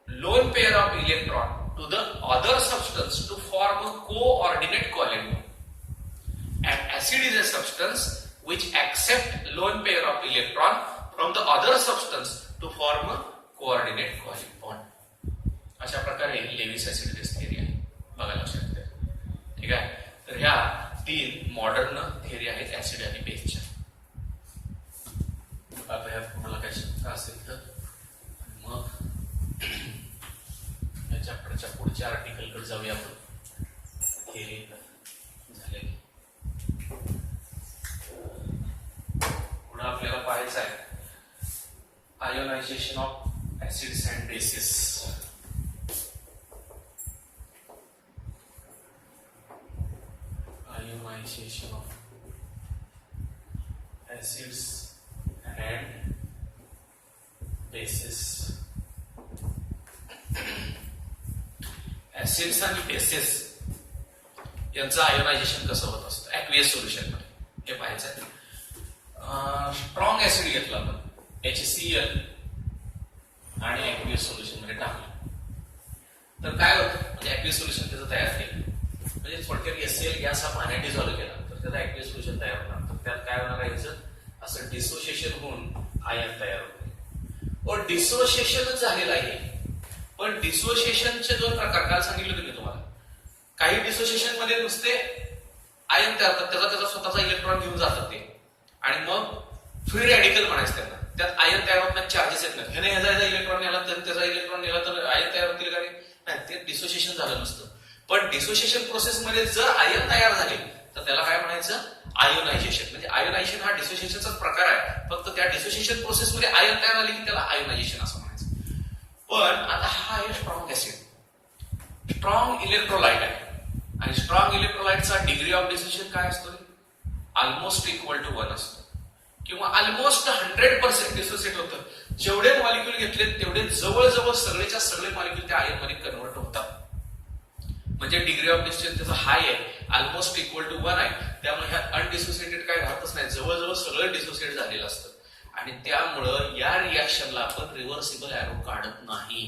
lone pair of electron to the other substance to form a coordinate covalent bond, and acid is a substance which accept lone pair of electron from the other substance to form a coordinate covalent bond. अशा प्रकारे Lewis acid base theory आहे, बघा लक्षात घ्या. ठीक आहे, तर ह्या तीन मॉडर्न थेअरी आहेत ऍसिड आणि बेसच्या. आता ह्यात तुम्हाला काय शंका असेल तर मग चॅप्टरच्या पुढच्या आर्टिकलकडे जाऊया आपण. थेअरी झालेली, पुढे आपल्याला पाहायचं आहे ionization of acids and bases. Ionization of acids and bases. Acids आणि बेसेस यांचं आयोनायझेशन कसं होत असतं ऍक्वियस सोल्युशन मध्ये हे पाहायचं आहे. स्ट्रॉंग ऍसिड घेतला आपण HCl आणि ऍक्वियस सोल्युशन मध्ये टाकलं तर काय होतं, म्हणजे ऍक्वियस सोल्युशन त्याचं तयार केलं, म्हणजे थोडक्यात HCl गॅस हा पाण्यात डिझॉल्व्ह केला तर त्याचा ऍक्वियस सोल्युशन तयार होणार, तर त्यात काय होणार आहे, असं डिसोसिएशन होऊन आयन तयार होते. और डिसोसिएशनच झालेलं आहे, पण डिसोसिएशनचे दोन प्रकार काल सांगितले होते मी तुम्हाला. काही डिसोसिएशन मध्ये नुसते आयन तयार होतात, त्याचा स्वतःचा इलेक्ट्रॉन घेऊन जातात ते, आणि मग फ्री रॅडिकल म्हणायचं त्यांना, त्यात आयन तयार होत नाही, चार्जेस येत नाही, ह्याने ह्याचा इलेक्ट्रॉन नेला तर त्याचा इलेक्ट्रॉन नेला तर आयन तयार होतील का नाही, ते डिसोसिएशन झालं नसतं. पण डिसोसिएशन प्रोसेसमध्ये जर आयन तयार झाले तर त्याला काय म्हणायचं, आयोनायझेशन. म्हणजे आयोनायझेशन हा डिसोसिएशनचाच प्रकार आहे, फक्त त्या डिसोसिएशन प्रोसेसमध्ये आयन तयार झाले की त्याला आयोनायझेशन असं म्हणायचं. पण आता हा आहे स्ट्रॉंग ऍसिड, स्ट्रॉंग इलेक्ट्रोलाइट आहे, आणि स्ट्रॉंग इलेक्ट्रोलाइटचा डिग्री ऑफ डिसोसिएशन काय असतो, ऑलमोस्ट इक्वल टू 1 असतो, किंवा ऑलमोस्ट 100% डिसोसिएट होतं. जेवढे मॉलिक्यूल घेतले तेवढे जवळजवळ सगळेच्या सगळे मॉलिक्यूल त्या आयन मध्ये कन्वर्ट होतात. म्हणजे डिग्री ऑफ डिस्टन्स त्याचा हाय आहे, ऑलमोस्ट इक्वल टू 1 आहे. त्यामुळे ह्या अनडिसोसिएटेड काय राहतच नाही, जवळजवळ सगळं डिसोसिएट झालेलं असतं. आणि त्यामुळं या रिॲक्शनला आपण रिव्हर्सिबल एरो काढत नाही,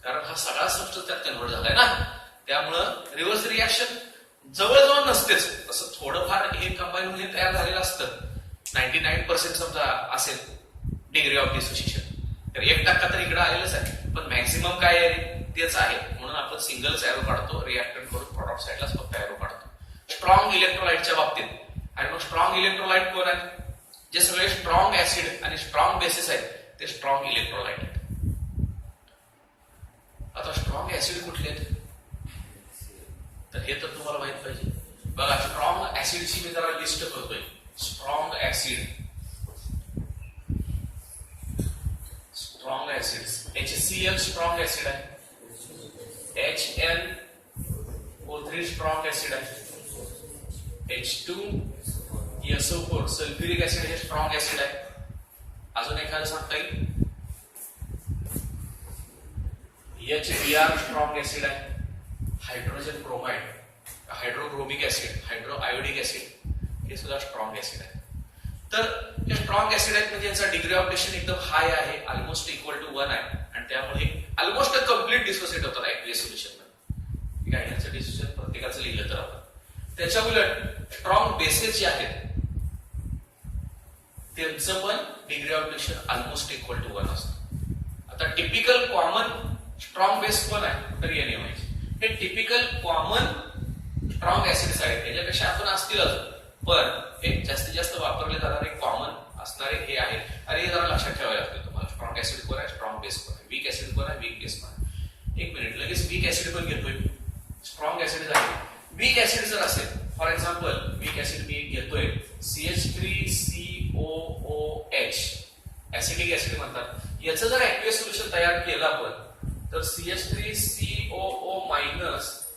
कारण हा सगळा सबस्टन्स त्यात कन्वर्ट झालाय ना. त्यामुळं रिव्हर्स रिॲक्शन जवळजवळ नसतेच. तसं थोडंफार हे कंबाईन म्हणजे तयार झालेलं असतं. 99% समजा असेल डिग्री ऑफ डिसोसिएशन, तर 1% तर इकडे आलेलंच आहे. पण मॅक्सिमम काय आहे तेच आहे. म्हणून आपण सिंगलच एरो काढतो, रिॲक्टंट करून प्रॉडक्ट साईडलाच फक्त एरो काढतो स्ट्रॉंग इलेक्ट्रोलाइटच्या बाबतीत. आणि मग स्ट्रॉंग इलेक्ट्रोलाइट कोण आहे? जे सगळे स्ट्रॉंग ऍसिड आणि स्ट्रॉंग बेसिस आहेत ते स्ट्रॉंग इलेक्ट्रोलाइट आहेत. आता स्ट्रॉंग ऍसिड कुठले आहेत तर हे तर तुम्हाला माहित पाहिजे. बघा, स्ट्रॉंग ऍसिडची मी जरा लिस्ट करतोय. Strong acid, strong acids, HCl strong acid आहे, HNO3 स्ट्रॉंग ऍसिड आहे, H2SO4 सल्फ्युरिक ऍसिड हे स्ट्रॉंग ऍसिड आहे. अजून एखादं सांगता येईल? HBr स्ट्रॉंग ऍसिड आहे, hydrogen bromide, hydrochromic acid, hydroiodic acid हे सुद्धा स्ट्रॉंग ऍसिड आहे. तर हे स्ट्रॉंग ऍसिड आहेत म्हणजे यांचा डिग्री ऑफ डिस्टन्स एकदम हाय आहे, ऑलमोस्ट इक्वल टू 1 आहे. आणि त्यामुळे ऑलमोस्ट कम्प्लीट डिसोसिएट होतात ऍक्टिव्ह सोल्युशन मध्ये. ठीक आहे, यांचं डिसोसिएशन प्रत्येकाचं लिहिलं तर आपण. त्याच्या उलट स्ट्रॉंग बेसेस जे आहेत त्यांचं पण degree of distance almost equal to 1 असतं. आता टिपिकल कॉमन स्ट्रॉंग बेस कोण आहे तर NaOH. हे टिपिकल कॉमन स्ट्रॉंग ऍसिड्स आहेत, याच्यापेक्षा आपण असतील अजून, पण हे जास्तीत जास्त वापरले जाणारे कॉमन असणारे हे आहेत. आणि हे जरा लक्षात ठेवायला लागतं तुम्हाला. स्ट्रॉंग ऍसिड कोण आहे, स्ट्रॉंग बेस कोण आहे, वीक ऍसिड कोण आहे, वीक बेस कोण आहे. एक मिनिट, लगेच वीक ऍसिड पण घेतोय. स्ट्रॉंग ऍसिड आहे, वीक ऍसिड जर असेल, फॉर एक्झाम्पल वीक ऍसिड मी घेतोय CH3COOH, ऍसिडिक ऍसिड म्हणतात. याचं जर ऍक्टिव्ह सोल्युशन तयार केलं आपण तर CH3COO-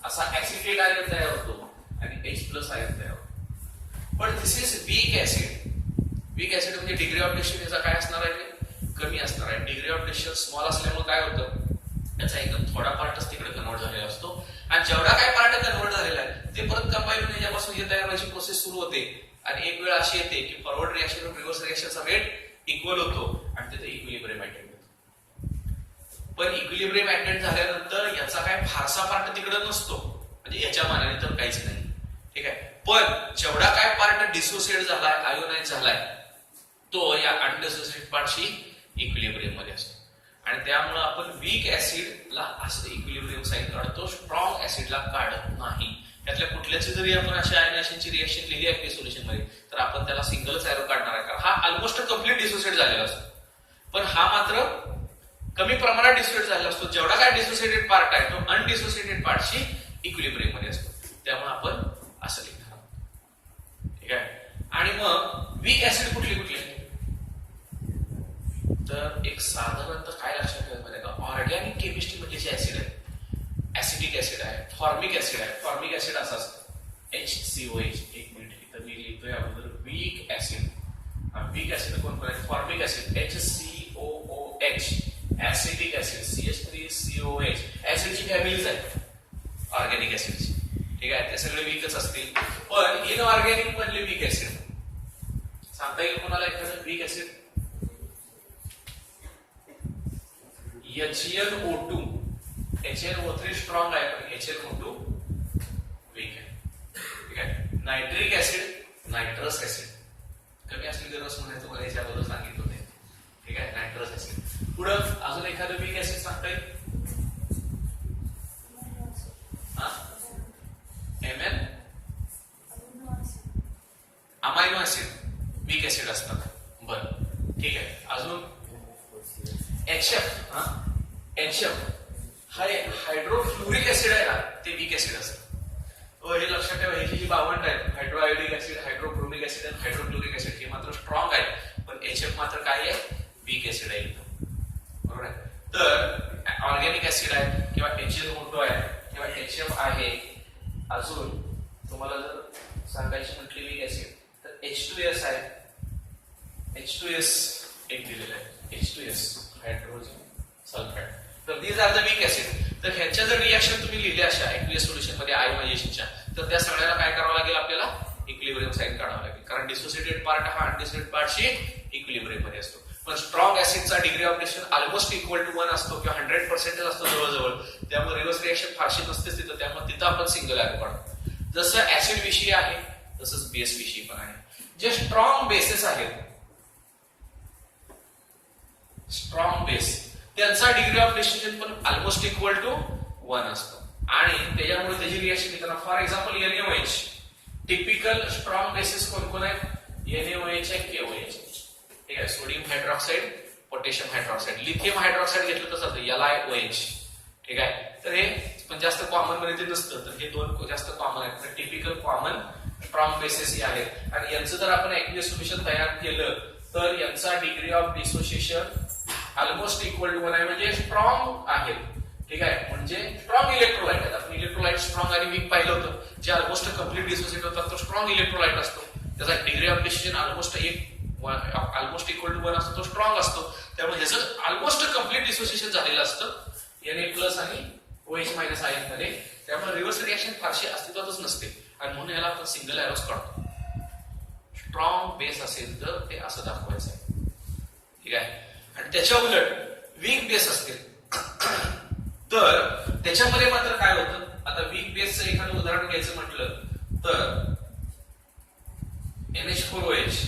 असा ऍसिटेट आयन तयार होतो आणि H+ आयन तयार होतो. पण this is weak acid. Weak acid म्हणजे डिग्री ऑफ डिस्टन्स याचा काय असणार आहे, कमी असणार आहे. डिग्री ऑफ डिस्टन्स स्मॉल असल्यामुळे काय होतं, त्याचा एकदम थोडा पार्टच तिकडे कन्वर्ट झालेला असतो. आणि जेवढा काय पार्ट कन्वर्ट झालेला आहे ते परत कंबाईन होऊन याच्यापासून हे तयार व्हायची प्रोसेस सुरू होते. आणि एक वेळ अशी येते की फॉरवर्ड रिएक्शन आणि रिव्हर्स रिएक्शनचा रेट इक्वल होतो आणि तिथे इक्विलिब्रियम अटेंड होतो. पण इक्विलिब्रियम अटेंड झाल्यानंतर याचा काय फारसा पार्ट तिकडे नसतो, म्हणजे याच्या मानाने तर काहीच नाही. ठीक आहे, पण जेवढा काय पार्ट डिसोसिएट झालाय, आयोनाइज झालाय, तो या अनडिसोसिएटेड पार्टशी इक्विलिब्रियम मध्ये असतो. आणि त्यामुळे आपण वीक ऍसिडला असं इक्विलिब्रियम साईन काढतो, स्ट्रॉंग ऍसिडला काढत नाही. त्यातल्या कुठल्याची जरी आपण अशा आयनायझेशनची रिएक्शन लिहिली आहे सोल्युशन मध्ये तर आपण त्याला सिंगलच एरो काढणार आहे, कारण हा ऑलमोस्ट कम्प्लीट डिसोसिएट झालेला असतो. पण हा मात्र कमी प्रमाणात डिसोसिएट झालेला असतो. जेवढा काय डिसोसिएटेड पार्ट आहे तो अनडिसोसिएटेड पार्टशी इक्विलिब्रियम मध्ये असतो. त्यामुळे आपण असं लिहिणार आहोत. ठीक आहे, आणि मग वीक ऍसिड कुठली कुठली तर एक साधारणतः काय लक्षात ठेवायचं माहिती का, ऑर्गॅनिक केमिस्ट्री मध्ये जे ऍसिड आहे, ऍसिडिक ऍसिड आहे, फॉर्मिक ऍसिड आहे. फॉर्मिक ऍसिड असं असतं HCOH. एक मिनिट, इथं मी लिहितोय अगोदर वीक ऍसिड. वीक ऍसिड कोण कोण आहे, formic acid HCOOH, acidic acid CH3COOH. ऍसिडची फॅमिलीज आहेत ऑर्गॅनिक ऍसिडची. ठीक आहे, ते सगळे वीकच असतील. पण इनऑर्गॅनिक मधले वीक ऍसिड सांगता येईल कोणाला एखादं weak acid? HNO2, HNO3 strong आहे पण HNO2 वीक आहे. ठीक आहे, नायट्रिक ऍसिड, नायट्रस ऍसिड कमी असली गरज म्हणायचं मला याच्या अगोदर सांगितलं होते. ठीक आहे, नायट्रस ऍसिड. पुढं अजून एखादं वीक ऍसिड सांगता येईल? MN amino acid weak acid असतात. बरं, ठीक आहे. अजून HF. HF हा हायड्रोफ्लोरिक ऍसिड आहे ना, ते वीक ऍसिड असतं. हे लक्षात ठेवा, ह्याची जी भावंड आहेत हायड्रो आयोडिक ऍसिड, हायड्रोक्रोमिक ऍसिड आणि हायड्रोक्लोरिक ऍसिड हे मात्र स्ट्रॉंग आहे, पण HF मात्र काय आहे, वीक ऍसिड आहे. बरोबर आहे. तर ऑर्गॅनिक ऍसिड आहे किंवा HNO2 आहे किंवा HF आहे. अजून तुम्हाला जर सांगायची म्हटली वीक ऍसिड तर H2S आहे, H2S एक दिलेला आहे, H2S हायड्रोजन सल्फाइड. तर these are the weak acid. तर ह्यांच्या जर रिएक्शन तुम्ही लिहिल्या अशा एक्वियस सोल्युशन मध्ये आयोनायझेशनच्या, तर त्या सगळ्याला काय करावं लागेल आपल्याला, इक्विलिब्रियम साइन काढावं लागेल. कारण डिसोसिएटेड पार्ट हा अनडिसोसिएटेड पार्टशी इक्विलिब्रियम मध्ये असतो. पण स्ट्रॉंग ऍसिडचा degree of destruction almost equal to 1 असतो किंवा 100% असतो जवळजवळ. त्यामुळे रिव्हर्स रिएक्शन फारशी नसतेच तिथं. त्यामुळे तिथं आपण सिंगल एरो काढतो. जसं ऍसिड विषयी आहे तसंच बेस विषयी पण आहे. जे स्ट्रॉंग बेसेस आहेत, स्ट्रॉंग बेस, त्यांचा डिग्री ऑफ डिस्ट्रक्शन पण ऑलमोस्ट इक्वल टू 1 असतो. आणि त्याच्यामुळे त्याची रिएक्शन घेताना for example NaOH, typical strong basis कोण कोण आहेत, NaOH आहे, KOH. ठीक आहे, sodium hydroxide, potassium hydroxide. Lithium hydroxide घेतलं तर चालतं, LiOH. ठीक आहे, तर हे पण जास्त कॉमन मध्ये ते नसतं, तर हे दोन जास्त कॉमन आहेत. तर टिपिकल कॉमन स्ट्रॉंग बेसिस हे आहेत. आणि यांचं जर आपण एक्वियस सोल्युशन तयार केलं तर यांचा degree of dissociation almost equal to 1 आहे, म्हणजे स्ट्रॉंग आहेत. ठीक आहे, म्हणजे स्ट्रॉंग इलेक्ट्रोलाइट आहेत. आपण इलेक्ट्रोलाइट स्ट्रॉंग आणि वीक पाहिलं होतं. जे ऑलमोस्ट कम्प्लीट डिसोसिएट होतात तो स्ट्रॉंग इलेक्ट्रोलाइट असतो. त्याचा degree of dissociation almost equal to 1 असतो, तो स्ट्रॉंग असतो. त्यामुळे ह्याचं ऑलमोस्ट कम्प्लीट डिसोसिएशन झालेलं असतं Na+ आणि OH- आयन मध्ये. त्यामुळे रिव्हर्स रिएक्शन फारशी अस्तित्वातच नसते. आणि म्हणून याला आपण सिंगल एरोज काढतो. स्ट्रॉंग बेस असेल तर ते असं दाखवायचं आहे. ठीक आहे, आणि त्याच्या उलट वीक बेस असतील तर त्याच्यामध्ये मात्र काय होतं. आता वीक बेसचं एखादं उदाहरण घ्यायचं म्हटलं तर NH4OH,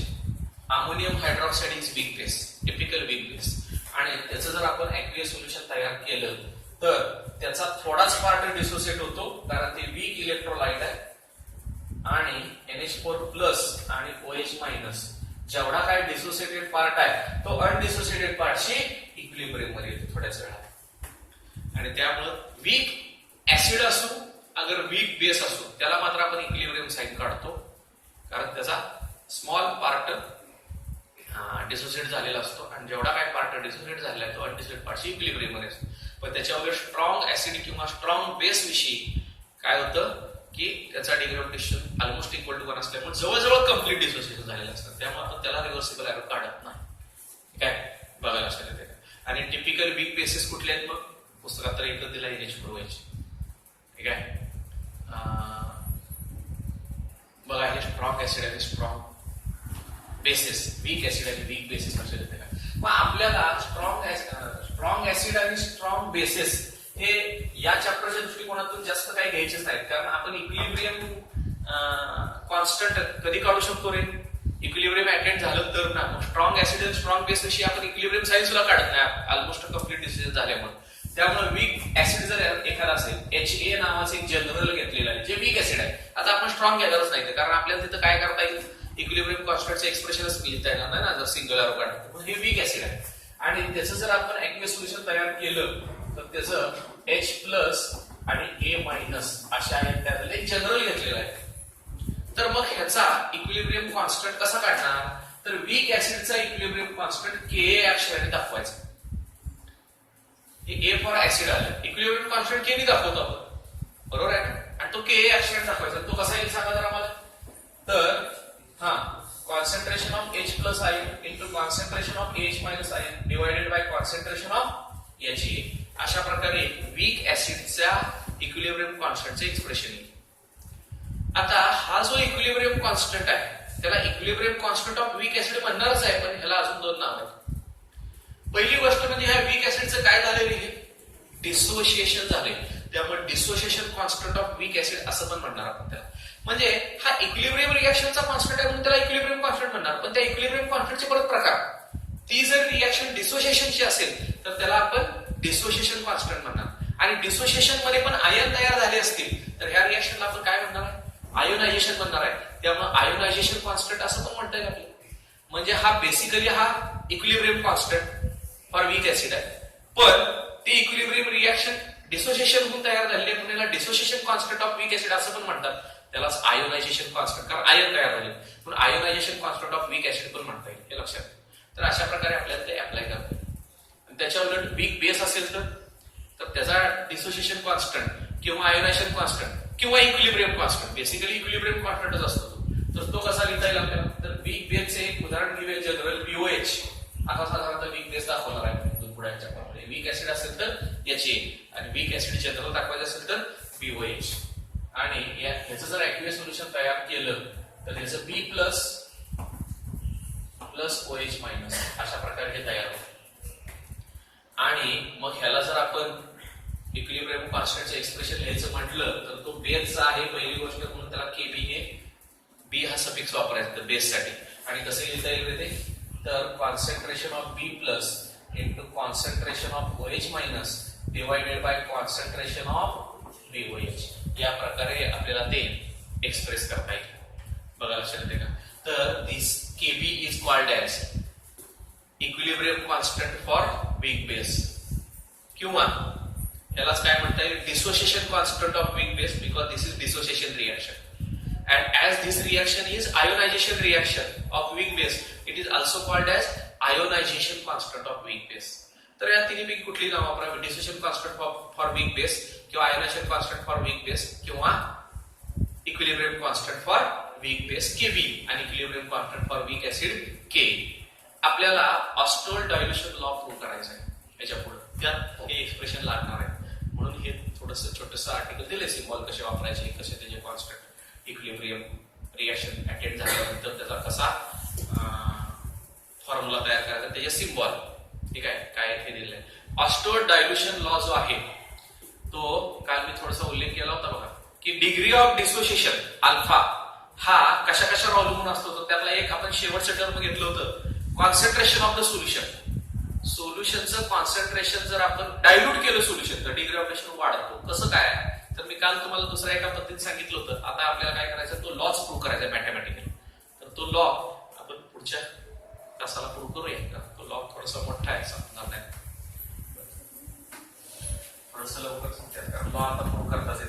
ammonium hydroxide is weak base, typical weak base. आणि त्याचं जर आपण एक्वियस सोल्युशन तयार केलं तर त्याचा थोडाच पार्ट डिसोसिएट होतो, कारण ते वीक इलेक्ट्रोलाइट आहे. आणि NH4+ आणि OH- जेवढा काय डिसोसिएटेड पार्ट आहे तो अनडिसोसिएटेड पार्टशी इक्विलिब्रियम मध्ये येतो थोड्याच वेळात. आणि त्यामुळं वीक ऍसिड असो अगर वीक बेस असो, त्याला मात्र आपण इक्विलिब्रियम साइन काढतो, कारण त्याचा स्मॉल पार्ट डिसोसिएट झालेला असतो. आणि जेवढा काय पार्ट डिसोसिएट झालेला आहे तो अनडिसोसिएटेड पार्टशी इक्विलिब्रियम मध्ये असतो. पण त्याच्यावर स्ट्रॉंग ऍसिड किंवा स्ट्रॉंग बेस विषयी काय होतं की त्याचा degree of destruction almost equal to 1 असल्यामुळे जवळजवळ कम्प्लीट डिसोसिएशन झालेलं असतं. त्यामुळे आपण त्याला रिव्हर्सिबल एरो काढत नाही. काय बघायला लक्षात येते. आणि टिपिकल वीक बेसिस कुठले आहेत मग पुस्तकात तर एकच दिला, NH4OH. ठीक आहे, बघा हे स्ट्रॉंग ऍसिड आहे, स्ट्रॉंग बेसिस, वीक ऍसिड आणि वीक बेसिस लक्षात येते का. मग आपल्याला स्ट्रॉंग ऍसिड आणि स्ट्रॉंग बेसिस हे या चॅप्टरच्या दृष्टिकोनातून जास्त काही घ्यायचेच नाहीत. कारण आपण इक्विलिब्रियम कॉन्स्टंट कधी काढू शकतो रे, इक्विलिब्रियम अटेंड झालं तर ना. स्ट्रॉंग ऍसिड आणि स्ट्रॉंग बेस विषयी आपण इक्विलिब्रियम साइन सुद्धा काढत नाही, ऑलमोस्ट कम्प्लीट डिसिजन झाल्यामुळे. त्यामुळे वीक ऍसिड जर एखादा असेल, HA नावाचं एक जनरल घेतलेलं आहे जे वीक ऍसिड आहे. आता आपण स्ट्रॉंग घेणारच नाही, कारण आपल्याला तिथं काय करता येईल, इक्विलिब्रियम कॉन्स्टंटचं एक्सप्रेशनच लिहिता येणार नाही ना जर सिंगल एरो काढतो. हे वीक ऍसिड आहे. आणि त्याचं जर आपण एक्वियस सोल्युशन तयार केलं तर त्याचं H+ आणि A- अशा आहेत, त्यातलं एक जनरल घेतलेलं आहे. तर मग ह्याचा इक्विलिब्रियम कॉन्स्टंट कसा काढणार, तर वीक ऍसिडचा इक्विलिब्रियम कॉन्स्टंट Ka अक्षराने दाखवायचा. हे A फॉर ऍसिड आलं, इक्विलिब्रियम कॉन्स्टंट K ने दाखवतो आपण, बरोबर आहे. आणि तो Ka अक्षराने दाखवायचा. तो कसा येईल सांगा जरा मला. तर concentration of H+ ion into concentration of AH- ion divided by concentration of HA. अशा प्रकारे वीक ऍसिडच्या इक्विलिब्रियम कॉन्स्टंटचे एक्सप्रेशन येईल. आता हा जो इक्विलिब्रियम कॉन्स्टंट आहे त्याला equilibrium constant of weak acid म्हणणारच आहे, पण ह्याला अजून दोन नाव आहेत. पहिली गोष्ट म्हणजे ह्या वीक ऍसिडचं काय झालेलं आहे, डिसोसिएशन झाले. त्यामुळे dissociation constant of weak acid असं पण म्हणणार आपण त्याला. म्हणजे हा इक्विलिब्रियम रिएक्शनचा कॉन्स्टंट आहे म्हणून त्याला इक्विलिब्रियम कॉन्स्टंट म्हणणार. पण त्या इक्विलिब्रियम कॉन्स्टंटचे परत प्रकार, ती जर रिएक्शन डिसोसिएशनची असेल तर त्याला आपण डिसोसिएशन कॉन्स्टंट म्हणणार. आणि डिसोसिएशन मध्ये पण आयन तयार झाले असतील तर ह्या रिएक्शनला आपण काय म्हणणार, आयोनायझेशन म्हणणार आहे. त्यामुळे आयोनायझेशन कॉन्स्टंट असं पण म्हणता येईल आपल्याला. म्हणजे हा बेसिकली हा equilibrium constant for weak acid आहे. पण ती इक्विलिब्रियम रिएक्शन डिसोसिएशन होऊन तयार झालेली आहे म्हणून dissociation constant of weak acid असं पण म्हणतात. त्याला आयोनायझेशन कॉन्स्टंट, कारण आयन तयार झाले म्हणून ionization constant of weak acid पण म्हणता येईल, हे लक्षात. तर अशा प्रकारे आपल्याला ते अप्लाय करता येईल. त्याच्या उलट वीक बेस असेल तर त्याचा डिसोसिएशन कॉन्स्टंट किंवा आयोनायझेशन कॉन्स्टंट किंवा इक्विलिब्रियम कॉन्स्टंट, बेसिकली इक्विलिब्रियम कॉन्स्टंटच असतो तो. तर तो कसा लिहिता येईल आपल्याला, तर वीक बेसचे एक उदाहरण घेऊया जनरल BOH. आता साधारणतः वीक बेस दाखवणार आहे इथून पुढे याच्याप्रमाणे. वीक ऍसिड असेल तर HA आणि वीक ऍसिड जनरल दाखवायचं असेल तर BOH. आणि ह्याचं जर ऍक्युएस सोल्युशन तयार केलं तर ह्याचं B प्लस OH मायनस अशा प्रकारे हे तयार होतं. आणि मग ह्याला जर आपण इक्विलिब्रियम कॉन्स्टंटचे एक्सप्रेशन लिहायचं म्हटलं तर तो बेसचा आहे पहिली गोष्ट म्हणून त्याला KB हे B हा सफिक्स वापरायचा बेससाठी. आणि कसं लिहिता येईल ते तर concentration of B plus into concentration of OH minus divided by concentration of BOH. या प्रकारे आपल्याला ते एक्सप्रेस करता येईल. बघा लक्षात येते का. तर this KB is called as equilibrium constant for weak base किंवा यालाच काय म्हणता येईल dissociation constant of weak base because this is dissociation reaction. And as this reaction is ionization reaction of weak base, it is also called as ionization constant of weak base. तर या तिन्हीपैकी कुठली नाव वापरावी dissociation constant for weak base किंवा ionisation constant for weak base किंवा equilibrium constant for weak base KB आणि equilibrium constant for weak acid K. आपल्याला ऑस्टोल dilution law prove करायचा आहे याच्या पुढे त्यात हे एक्सप्रेशन लागणार आहे म्हणून हे थोडंसं छोटंसं आर्टिकल दिले सिम्बॉल कसे वापरायचे कसे त्याचे कॉन्स्टंट इक्विलिब्रियम रिएक्शन अटेंड झाल्यानंतर त्याचा कसा फॉर्म्युला तयार करायचा त्याचे सिम्बॉल ठीक आहे काय हे दिलेलं आहे. ऑस्टोल डायल्युशन लॉ जो आहे तो काल मी थोडासा उल्लेख केला होता बघा की डिग्री ऑफ डिसोसिएशन अल्फा हा कशा कशावर अवलंबून असतो तर त्यातला एक आपण शेवटचं टर्म घेतलं होतं कॉन्सन्ट्रेशन ऑफ द सोल्युशन. सोल्युशनचं कॉन्सन्ट्रेशन जर आपण डायल्यूट केलं सोल्युशन तर डिग्री ऑफ डिसोसिएशन वाढतो. कसं काय तर मी काल तुम्हाला दुसऱ्या एका पद्धतीने सांगितलं होतं. आता आपल्याला काय करायचं तो लॉच प्रूव्ह करायचा मॅथमॅटिकली. तर तो लॉ आपण पुढच्या तासाला प्रूव्ह करूया. तो लॉ थोडासा मोठा आहे समजणार नाही थोडंसं लवकर समजेल कारण लॉ आता प्रूव्ह करताच